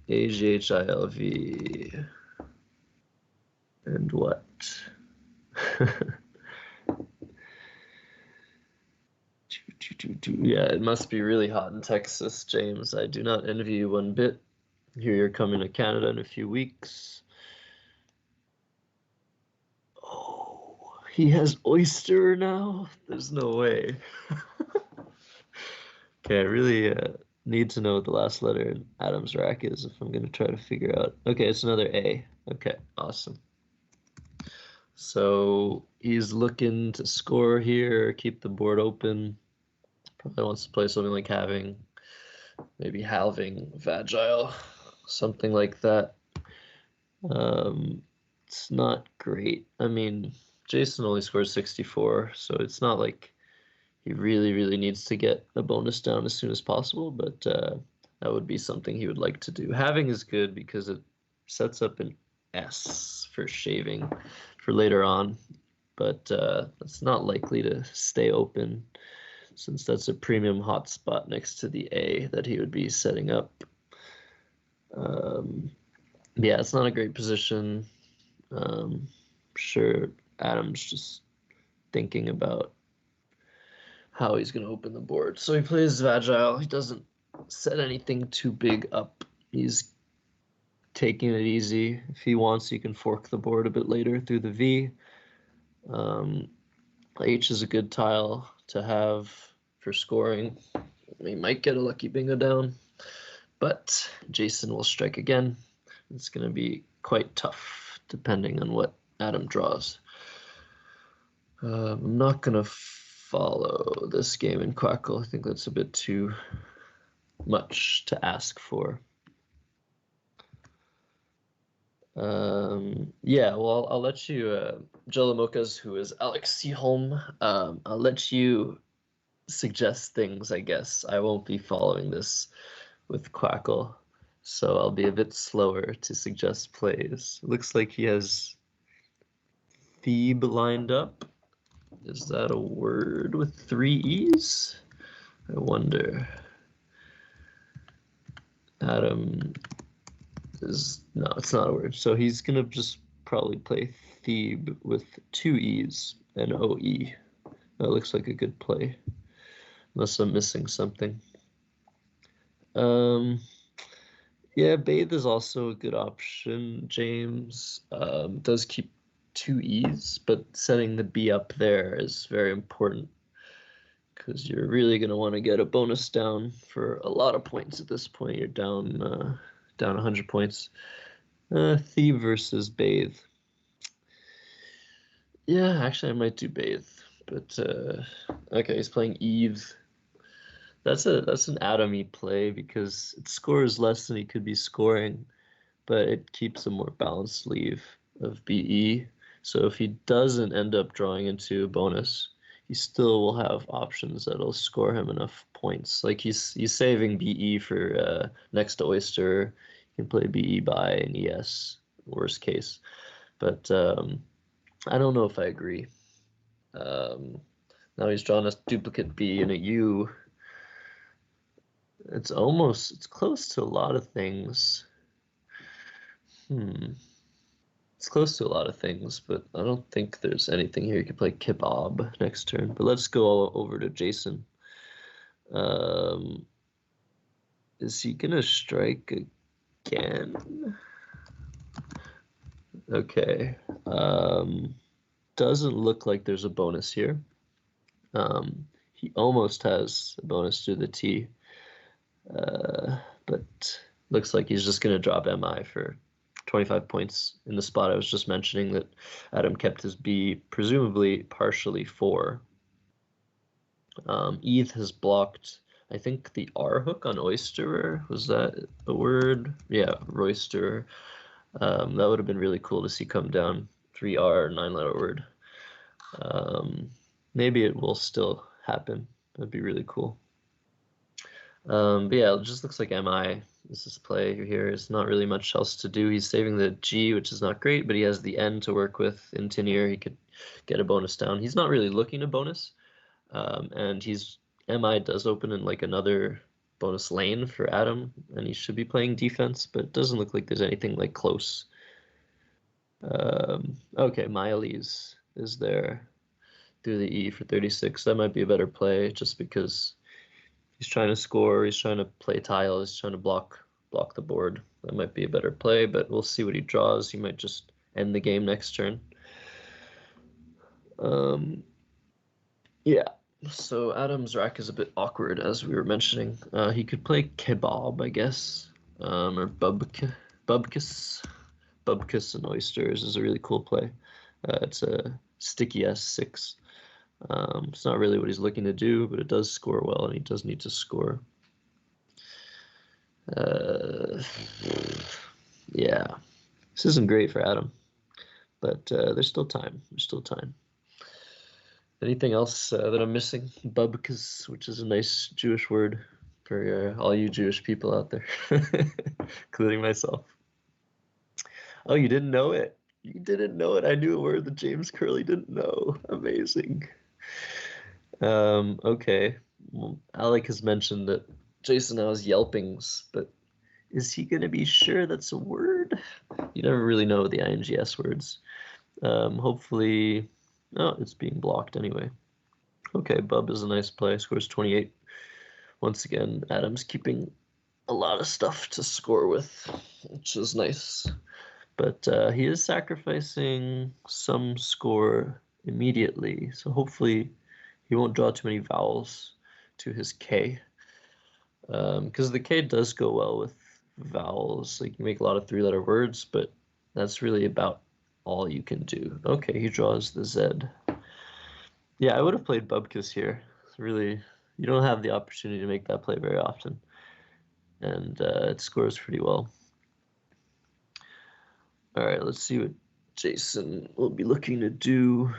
AGHILV. And what? Yeah, it must be really hot in Texas, James. I do not envy you one bit. Here you're coming to Canada in a few weeks. Oh, he has oyster now? There's no way. Okay, I really need to know what the last letter in Adam's rack is if I'm going to try to figure out. Okay, it's another A. Okay, awesome. So he's looking to score here, keep the board open. Probably wants to play something like halving, maybe halving Vagile, something like that. It's not great. I mean, Jason only scored 64, so it's not like he really, really needs to get a bonus down as soon as possible, but that would be something he would like to do. Having is good because it sets up an S for shaving for later on, but it's not likely to stay open since that's a premium hotspot next to the A that he would be setting up. Yeah, it's not a great position. Sure, Adam's just thinking about how he's going to open the board. So he plays Vagile. He doesn't set anything too big up. He's taking it easy. If he wants, he can fork the board a bit later through the V. H is a good tile to have for scoring. He might get a lucky bingo down, but Jason will strike again. It's going to be quite tough depending on what Adam draws. I'm not going to follow this game in Quackle. I think that's a bit too much to ask for. Yeah, well, I'll let you, Jolamokas, who is Alex Seaholm, I'll let you suggest things, I guess. I won't be following this with Quackle, so I'll be a bit slower to suggest plays. Looks like he has Thebe lined up. Is that a word with 3 E's? I wonder. Adam is, no, it's not a word. So he's going to just probably play Thebe with 2 E's and OE. That looks like a good play, unless I'm missing something. Yeah, Bathe is also a good option. James does keep 2 E's, but setting the B up there is very important because you're really going to want to get a bonus down for a lot of points at this point. You're down 100 points. Thebe versus Bathe. Yeah, actually I might do Bathe, but okay, he's playing Eve. That's an Adam-y play because it scores less than he could be scoring, but it keeps a more balanced sleeve of BE. So if he doesn't end up drawing into a bonus, he still will have options that'll score him enough points. Like he's saving BE for next to Oyster. He can play BE by an ES, worst case. But I don't know if I agree. Now he's drawn a duplicate B and a U. It's close to a lot of things. It's close to a lot of things, but I don't think there's anything here. You could play Kebab next turn, but let's go over to Jason. Is he gonna strike again? Okay. Doesn't look like there's a bonus here. He almost has a bonus through the T, but looks like he's just gonna drop MI for 25 points in the spot I was just mentioning that Adam kept his B presumably partially for. Eve has blocked, I think, the R hook on Oysterer. Was that a word? Yeah, Roysterer. That would have been really cool to see come down. 3R, 9-letter word. Maybe it will still happen. That'd be really cool. But yeah, it just looks like MI is this play here. It's not really much else to do. He's saving the G, which is not great, but he has the N to work with in Tenier. He could get a bonus down. He's not really looking to bonus. And MI does open in like another bonus lane for Adam, and he should be playing defense, but it doesn't look like there's anything like close. Okay, Miley's is there through the E for 36. That might be a better play just because he's trying to score, he's trying to play tile, he's trying to block the board. That might be a better play, but we'll see what he draws. He might just end the game next turn. Yeah, so Adam's rack is a bit awkward, as we were mentioning. He could play Kebab, I guess, or Bubkus. Bubkus and Oysters is a really cool play. It's a sticky S6. It's not really what he's looking to do, but it does score well, and he does need to score. Yeah, this isn't great for Adam. But there's still time. There's still time. Anything else that I'm missing? Bubkas, which is a nice Jewish word for all you Jewish people out there, including myself. Oh, you didn't know it? You didn't know it? I knew a word that James Curley didn't know. Amazing. Okay. Well, Alec has mentioned that Jason now has yelpings, but is he going to be sure that's a word? You never really know the INGS words. Hopefully... Oh, it's being blocked anyway. Okay, Bub is a nice play. Scores 28. Once again, Adam's keeping a lot of stuff to score with, which is nice. But he is sacrificing some score immediately, so hopefully he won't draw too many vowels to his K. Because the K does go well with vowels. Like, you make a lot of three-letter words, but that's really about all you can do. Okay, he draws the Z. Yeah, I would have played Bubkas here. It's really, you don't have the opportunity to make that play very often. And it scores pretty well. All right, let's see what Jason will be looking to do.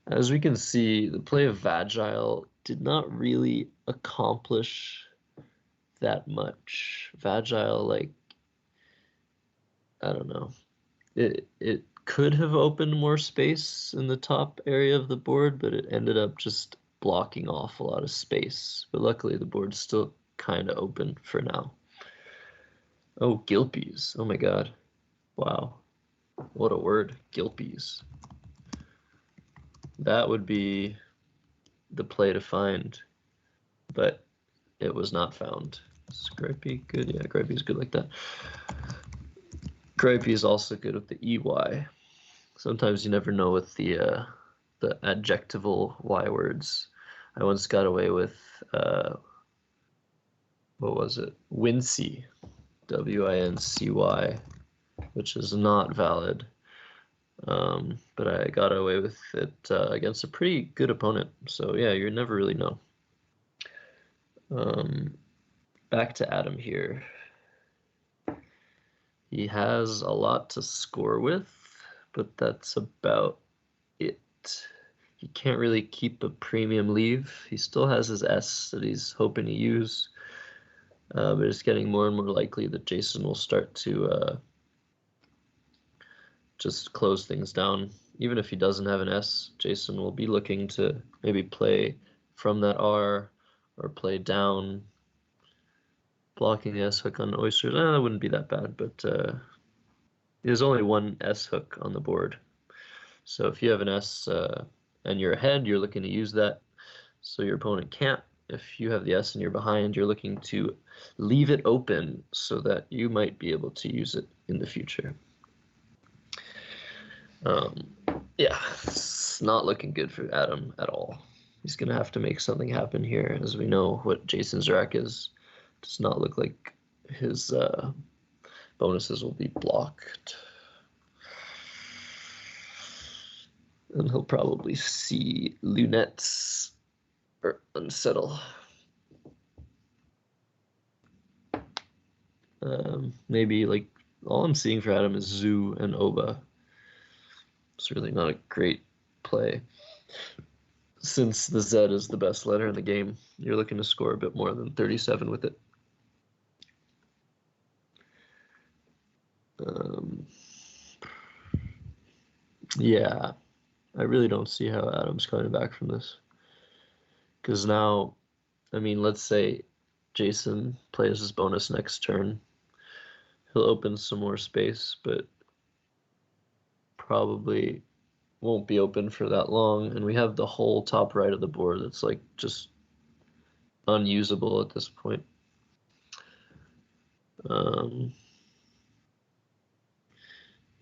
As we can see, the play of Vagile did not really accomplish that much. Vagile, like, I don't know. It could have opened more space in the top area of the board, but it ended up just blocking off a lot of space. But luckily, the board's still kind of open for now. Oh, Gilpies. Oh my god. Wow. What a word. Gilpies. That would be the play to find, but it was not found. Is Gripey good? Yeah, Gripey's good like that. Gripey is also good with the EY. Sometimes you never know with the adjectival Y words. I once got away with, what was it? Wincy. W-I-N-C-Y, which is not valid. But I got away with it against a pretty good opponent. So yeah, you never really know. Back to Adam here. He has a lot to score with, but that's about it. He can't really keep a premium leave. He still has his S that he's hoping to use, but it's getting more and more likely that Jason will start to just close things down. Even if he doesn't have an S, Jason will be looking to maybe play from that R or play down. Blocking the S hook on oysters, that wouldn't be that bad, but there's only one S hook on the board. So if you have an S and you're ahead, you're looking to use that so your opponent can't. If you have the S and you're behind, you're looking to leave it open so that you might be able to use it in the future. Yeah, it's not looking good for Adam at all. He's going to have to make something happen here. As we know, what Jason's rack is does not look like his bonuses will be blocked. And he'll probably see lunettes or unsettle. Maybe like all I'm seeing for Adam is Zoo and Oba. It's really not a great play. Since the Z is the best letter in the game, you're looking to score a bit more than 37 with it. Yeah, I really don't see how Adam's coming back from this. Because now, I mean, let's say Jason plays his bonus next turn. He'll open some more space, but probably won't be open for that long. And we have the whole top right of the board that's like just unusable at this point.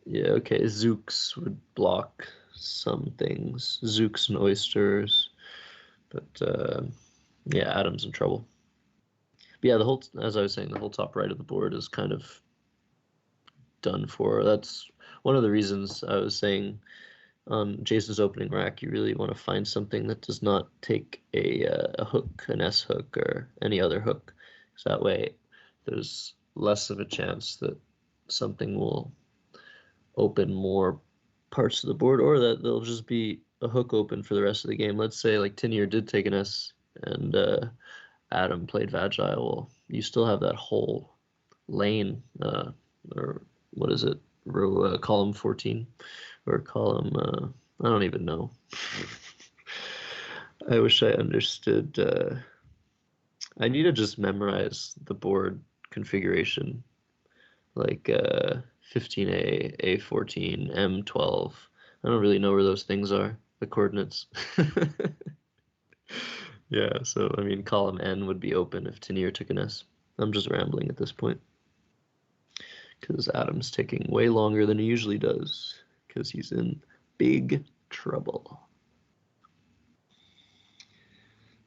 Yeah, okay, Zooks would block some things. Zooks and oysters. But yeah, Adam's in trouble. But yeah, the whole, as I was saying, the whole top right of the board is kind of done for. That's one of the reasons I was saying on Jason's opening rack, you really want to find something that does not take a hook, an S hook, or any other hook. So that way there's less of a chance that something will open more parts of the board, or that there'll just be a hook open for the rest of the game. Let's say like Tinier did take an S and Adam played Vagi. Well, you still have that whole lane, or what is it, row, column 14, or column, I don't even know. I wish I understood. I need to just memorize the board configuration, like 15A, A14, M12. I don't really know where those things are, the coordinates. Yeah, so I mean, column N would be open if Tinier took an S. I'm just rambling at this point, because Adam's taking way longer than he usually does, because he's in big trouble.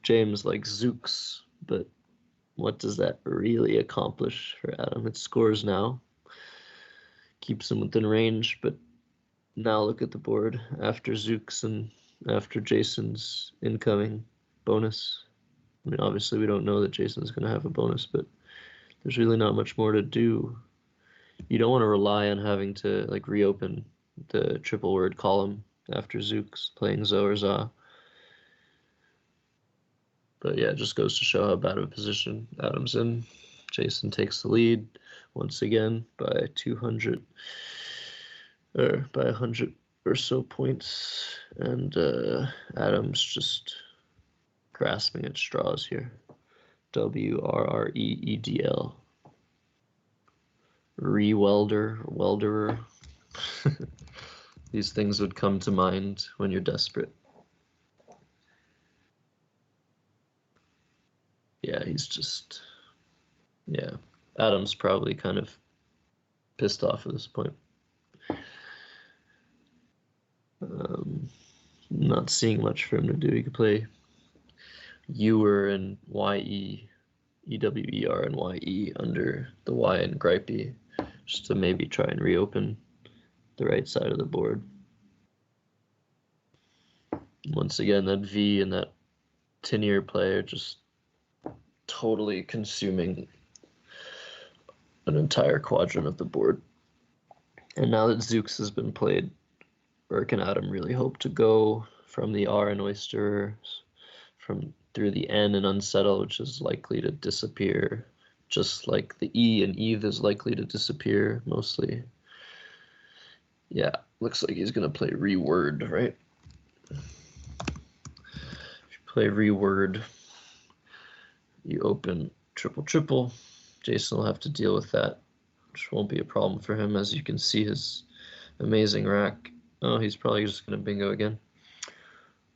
James likes Zooks, but what does that really accomplish for Adam? It scores now, keeps him within range, but now look at the board after Zooks and after Jason's incoming bonus. I mean, obviously we don't know that Jason's going to have a bonus, but there's really not much more to do. You don't want to rely on having to like reopen the triple word column after Zooks playing Zo or Za. But yeah, it just goes to show how bad of a position Adam's in. Jason takes the lead once again by 200, or by 100 or so points, and Adam's just grasping at straws here. WRREEDL. Re-welder, welderer. These things would come to mind when you're desperate. Yeah, he's just, yeah. Adam's probably kind of pissed off at this point. Not seeing much for him to do. He could play Ewer and YE, EWER and YE under the Y and Gripey, just to maybe try and reopen the right side of the board. Once again, that V and that Tinier play are just totally consuming an entire quadrant of the board. And now that Zooks has been played, Burke and Adam really hope to go from the R and Oyster, through the N and Unsettle, which is likely to disappear, just like the E and Eve is likely to disappear mostly. Yeah, looks like he's going to play Reword, right? If you play Reword, you open triple triple. Jason will have to deal with that, which won't be a problem for him, as you can see his amazing rack. Oh, he's probably just going to bingo again.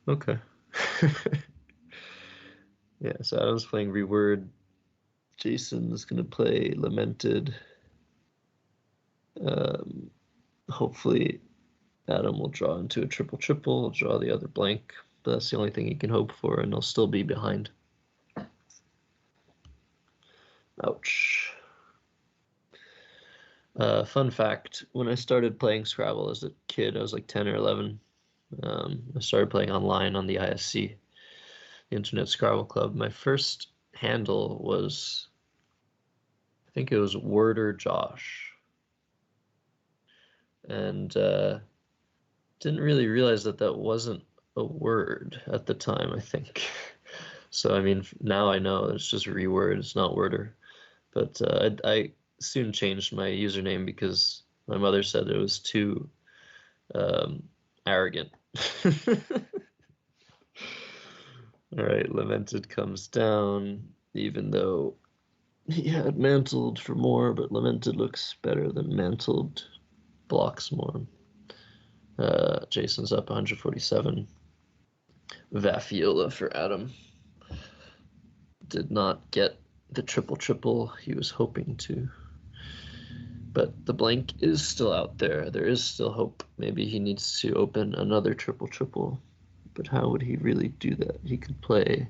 Okay. Yeah, so Adam's playing Reword. Jason's going to play Lamented. Hopefully Adam will draw into a triple triple, draw the other blank, but that's the only thing he can hope for, and he'll still be behind. Ouch. Fun fact, when I started playing Scrabble as a kid, I was like 10 or 11. I started playing online on the ISC, the Internet Scrabble Club. My first handle was, I think it was Worder Josh. And didn't really realize that that wasn't a word at the time, I think. So, I mean, now I know it's just Reword, it's not Worder. But I soon changed my username because my mother said it was too arrogant. All right, Lamented comes down, even though he had Mantled for more, but Lamented looks better than Mantled, blocks more. Jason's up 147. Vafiola for Adam. Did not get the triple triple he was hoping to. But the blank is still out there. There is still hope. Maybe he needs to open another triple triple. But how would he really do that? He could play...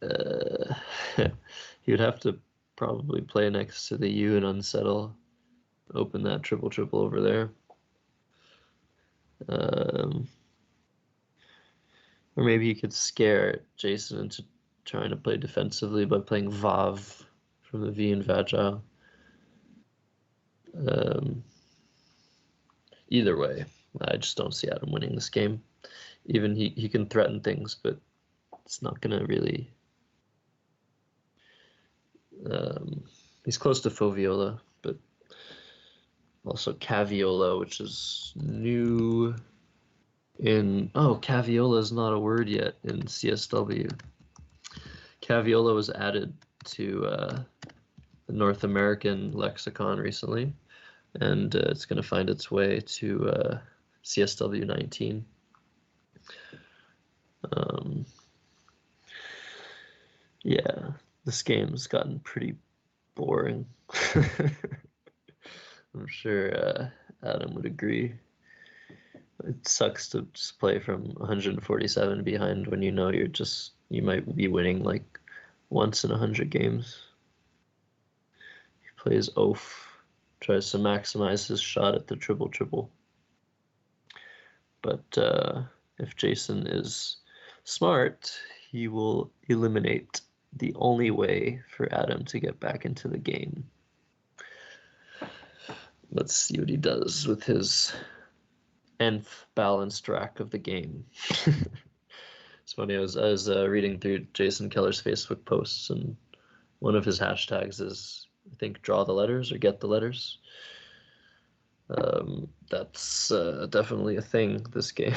he would have to probably play next to the U and Unsettle. Open that triple triple over there. Or maybe he could scare Jason into trying to play defensively by playing Vav from the V and Vagile. either way, I just don't see Adam winning this game. Even he can threaten things, but it's not going to really... he's close to Foviola, but also Caviola, which is new in... Oh, Caviola is not a word yet in CSW. Caviola was added to the North American lexicon recently, and it's going to find its way to CSW 19. Yeah, this game's gotten pretty boring. I'm sure Adam would agree. It sucks to just play from 147 behind when you know you might be winning like once in 100 games. He plays oaf, tries to maximize his shot at the triple. But if Jason is smart, he will eliminate the only way for Adam to get back into the game. Let's see what he does with his nth balanced rack of the game. It's funny, I was reading through Jason Keller's Facebook posts, and one of his hashtags is, I think, draw the letters or get the letters. That's definitely a thing this game.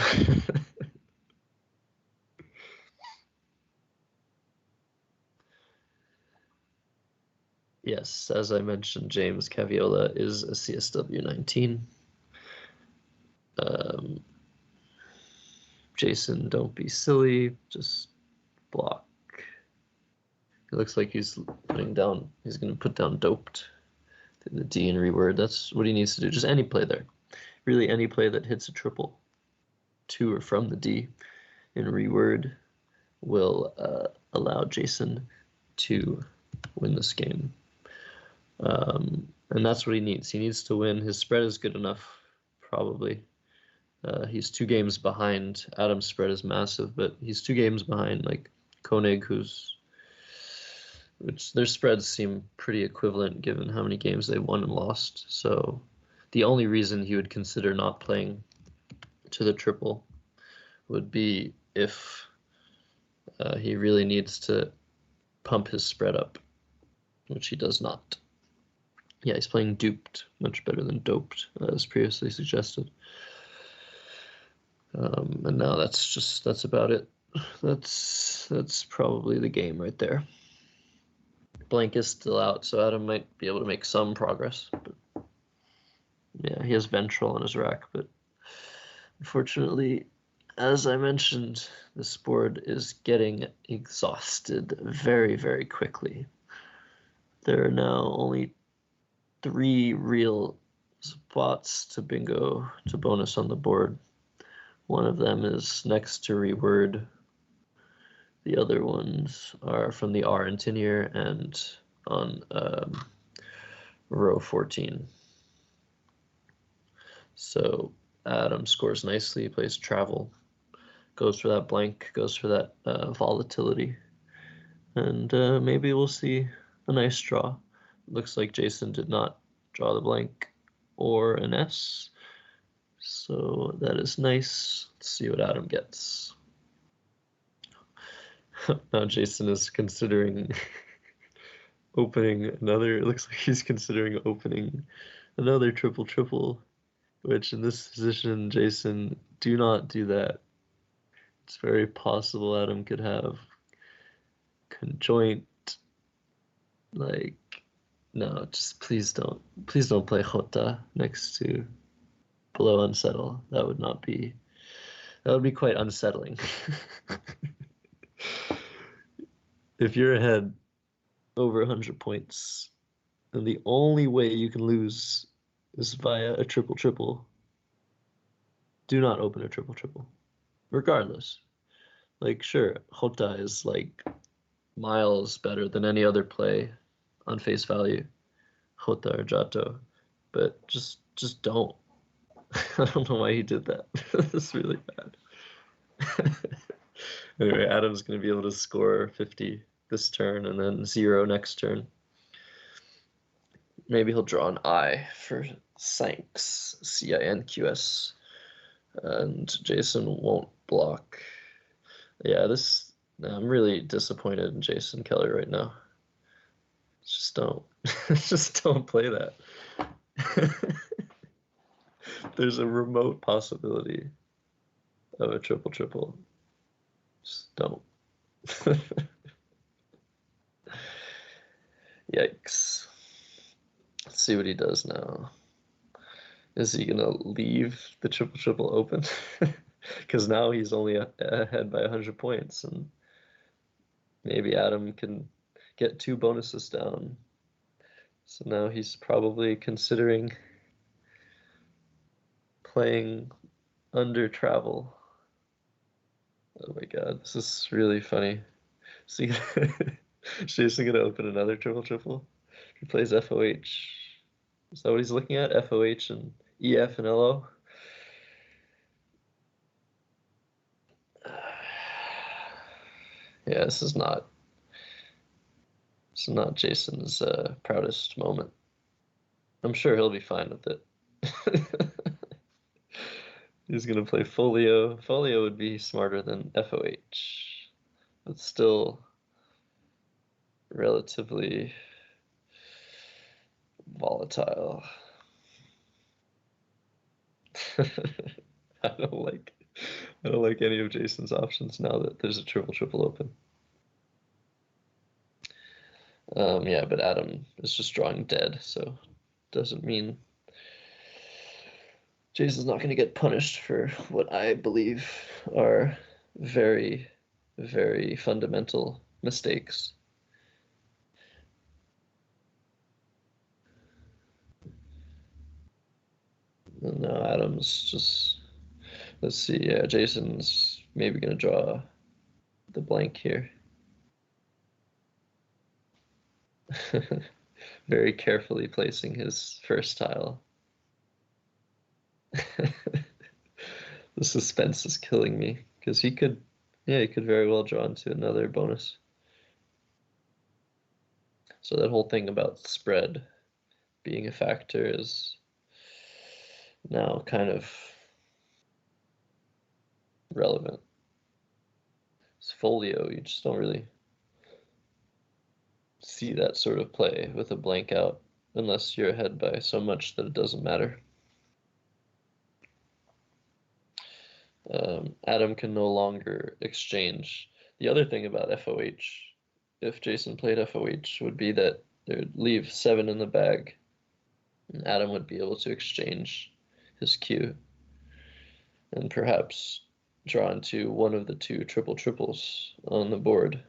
Yes, as I mentioned, James Caviola is a CSW 19. Jason, don't be silly, just block. It looks like he's going to put down doped. The D and reword, that's what he needs to do. Just any play there. Really any play that hits a triple to or from the D in reword will allow Jason to win this game. And that's what he needs. He needs to win. His spread is good enough, probably. He's 2 games behind. Adam's spread is massive, but he's 2 games behind, like Koenig, which their spreads seem pretty equivalent given how many games they won and lost. So the only reason he would consider not playing to the triple would be if he really needs to pump his spread up, which he does not. Yeah, he's playing duped, much better than doped, as previously suggested. And now that's about it. That's probably the game right there. Blank is still out, so Adam might be able to make some progress. But yeah, he has ventral on his rack, but unfortunately, as I mentioned, this board is getting exhausted very, very quickly. There are now only 3 real spots to bingo, to bonus on the board. One of them is next to reword. The other ones are from the R and Tinier and on row 14. So Adam scores nicely, plays travel, goes for that blank, goes for that volatility. And maybe we'll see a nice draw. Looks like Jason did not draw the blank or an S. So that is nice. Let's see what Adam gets. Now Jason is considering opening another. It looks like he's considering opening another triple, which in this position, Jason, do not do that. It's very possible Adam could have conjoint, like, no, just please don't play Jota next to below unsettle. That would be quite unsettling. If you're ahead over 100 points, and the only way you can lose is via a triple, do not open a triple. Regardless. Like, sure, Jota is like miles better than any other play on face value, Jota or Jato, but just don't. I don't know why he did that. That's really bad. Anyway, Adam's going to be able to score 50 this turn and then 0 next turn. Maybe he'll draw an I for Sinks, Cinqs, and Jason won't block. Yeah, I'm really disappointed in Jason Keller right now. Just don't play that. There's a remote possibility of a triple. Just don't. Yikes. Let's see what he does now. Is he gonna leave the triple open? Because now he's only ahead by 100 points, and maybe Adam can get 2 bonuses down. So now he's probably considering playing under travel. Oh my god, this is really funny. So Jason gonna open another triple? He plays FOH. Is that what he's looking at? FOH and EF and LO? Yeah, this is not Jason's proudest moment. I'm sure he'll be fine with it. He's gonna play Folio. Folio would be smarter than FOH, but still relatively volatile. I don't like any of Jason's options now that there's a triple open. Yeah, but Adam is just drawing dead, so doesn't mean Jason's not going to get punished for what I believe are very, very fundamental mistakes. And now Adam's just, let's see, yeah, Jason's maybe going to draw the blank here. Very carefully placing his first tile. The suspense is killing me, because he could very well draw into another bonus. So that whole thing about spread being a factor is now kind of relevant. It's Folio, you just don't really see that sort of play with a blank out unless you're ahead by so much that it doesn't matter. Adam can no longer exchange. The other thing about FOH, if Jason played FOH, would be that they would leave 7 in the bag, and Adam would be able to exchange his cue and perhaps draw into one of the 2 triples on the board.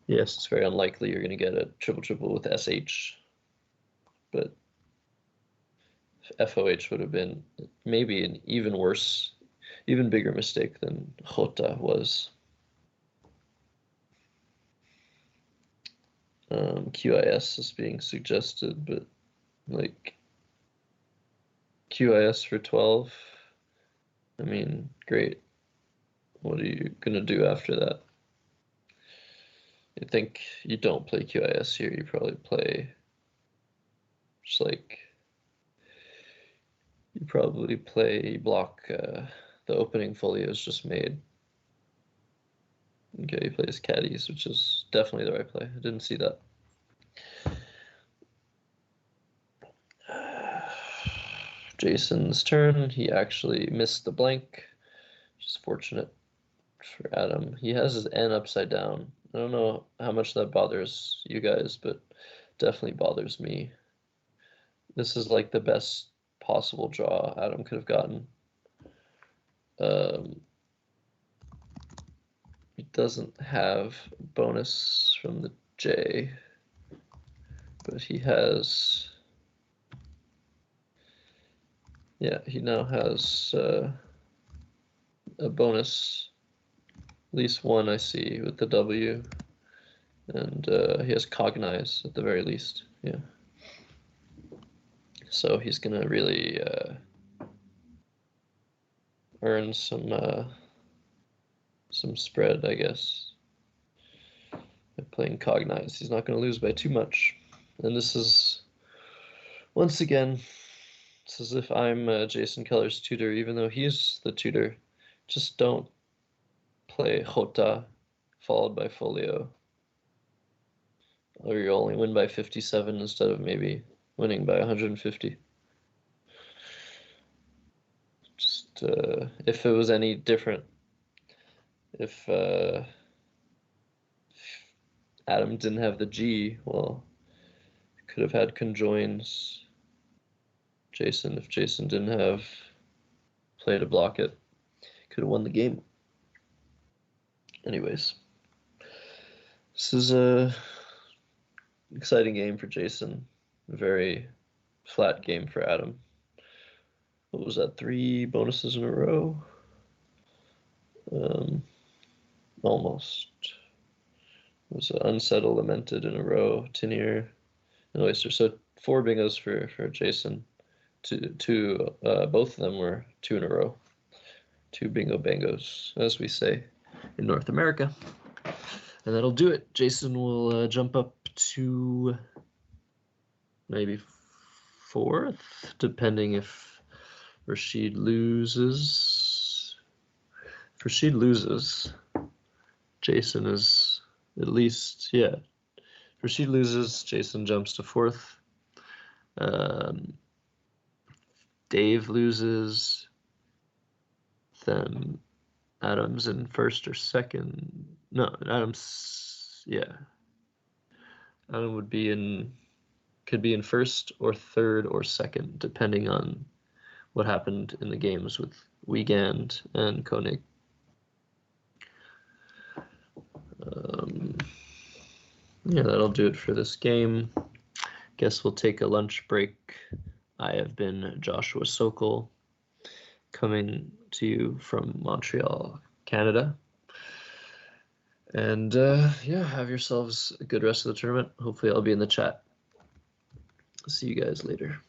Yes, it's very unlikely you're going to get a triple with SH, but FOH would have been maybe an even worse, even bigger mistake than Jota was. QIS is being suggested, but like QIS for 12, I mean, great. What are you going to do after that? I think you don't play QIS here. You probably play just like block the opening folios just made. Okay, he plays caddies, which is definitely the right play. I didn't see that. Jason's turn. He actually missed the blank, which is fortunate for Adam. He has his N upside down. I don't know how much that bothers you guys, but definitely bothers me. This is like the best possible draw Adam could have gotten. He doesn't have bonus from the J, but he has, yeah, he now has a bonus, at least one I see with the W, and he has Cognize at the very least, yeah. So he's gonna really earn some spread, I guess. By playing Cognize, he's not gonna lose by too much. And this is, once again, It's as if I'm Jason Keller's tutor, even though he's the tutor. Just don't play Jota followed by Folio. Or you'll only win by 57 instead of maybe winning by 150. Just if it was any different, if Adam didn't have the G, well, could have had conjoins Jason. If Jason didn't have play to block it, could have won the game. Anyways, this is a exciting game for Jason. A very flat game for Adam. What was that? 3 bonuses in a row? Almost. It was unsettled, lamented in a row, Tinier, and Oyster. So 4 bingos for Jason. Both of them were 2 in a row. 2 bingo bangos, as we say in North America. And that'll do it. Jason will jump up to maybe 4th, depending if Rashid loses. If Rashid loses, Jason is at least, yeah. If Rashid loses, Jason jumps to 4th. Dave loses, then Adam's in 1st or 2nd. No, Adam's, yeah. Adam would be could be in 1st or 3rd or 2nd, depending on what happened in the games with Wiegand and Koenig. Yeah, that'll do it for this game. Guess we'll take a lunch break. I have been Joshua Sokol, coming to you from Montreal, Canada. And yeah, have yourselves a good rest of the tournament. Hopefully I'll be in the chat. See you guys later.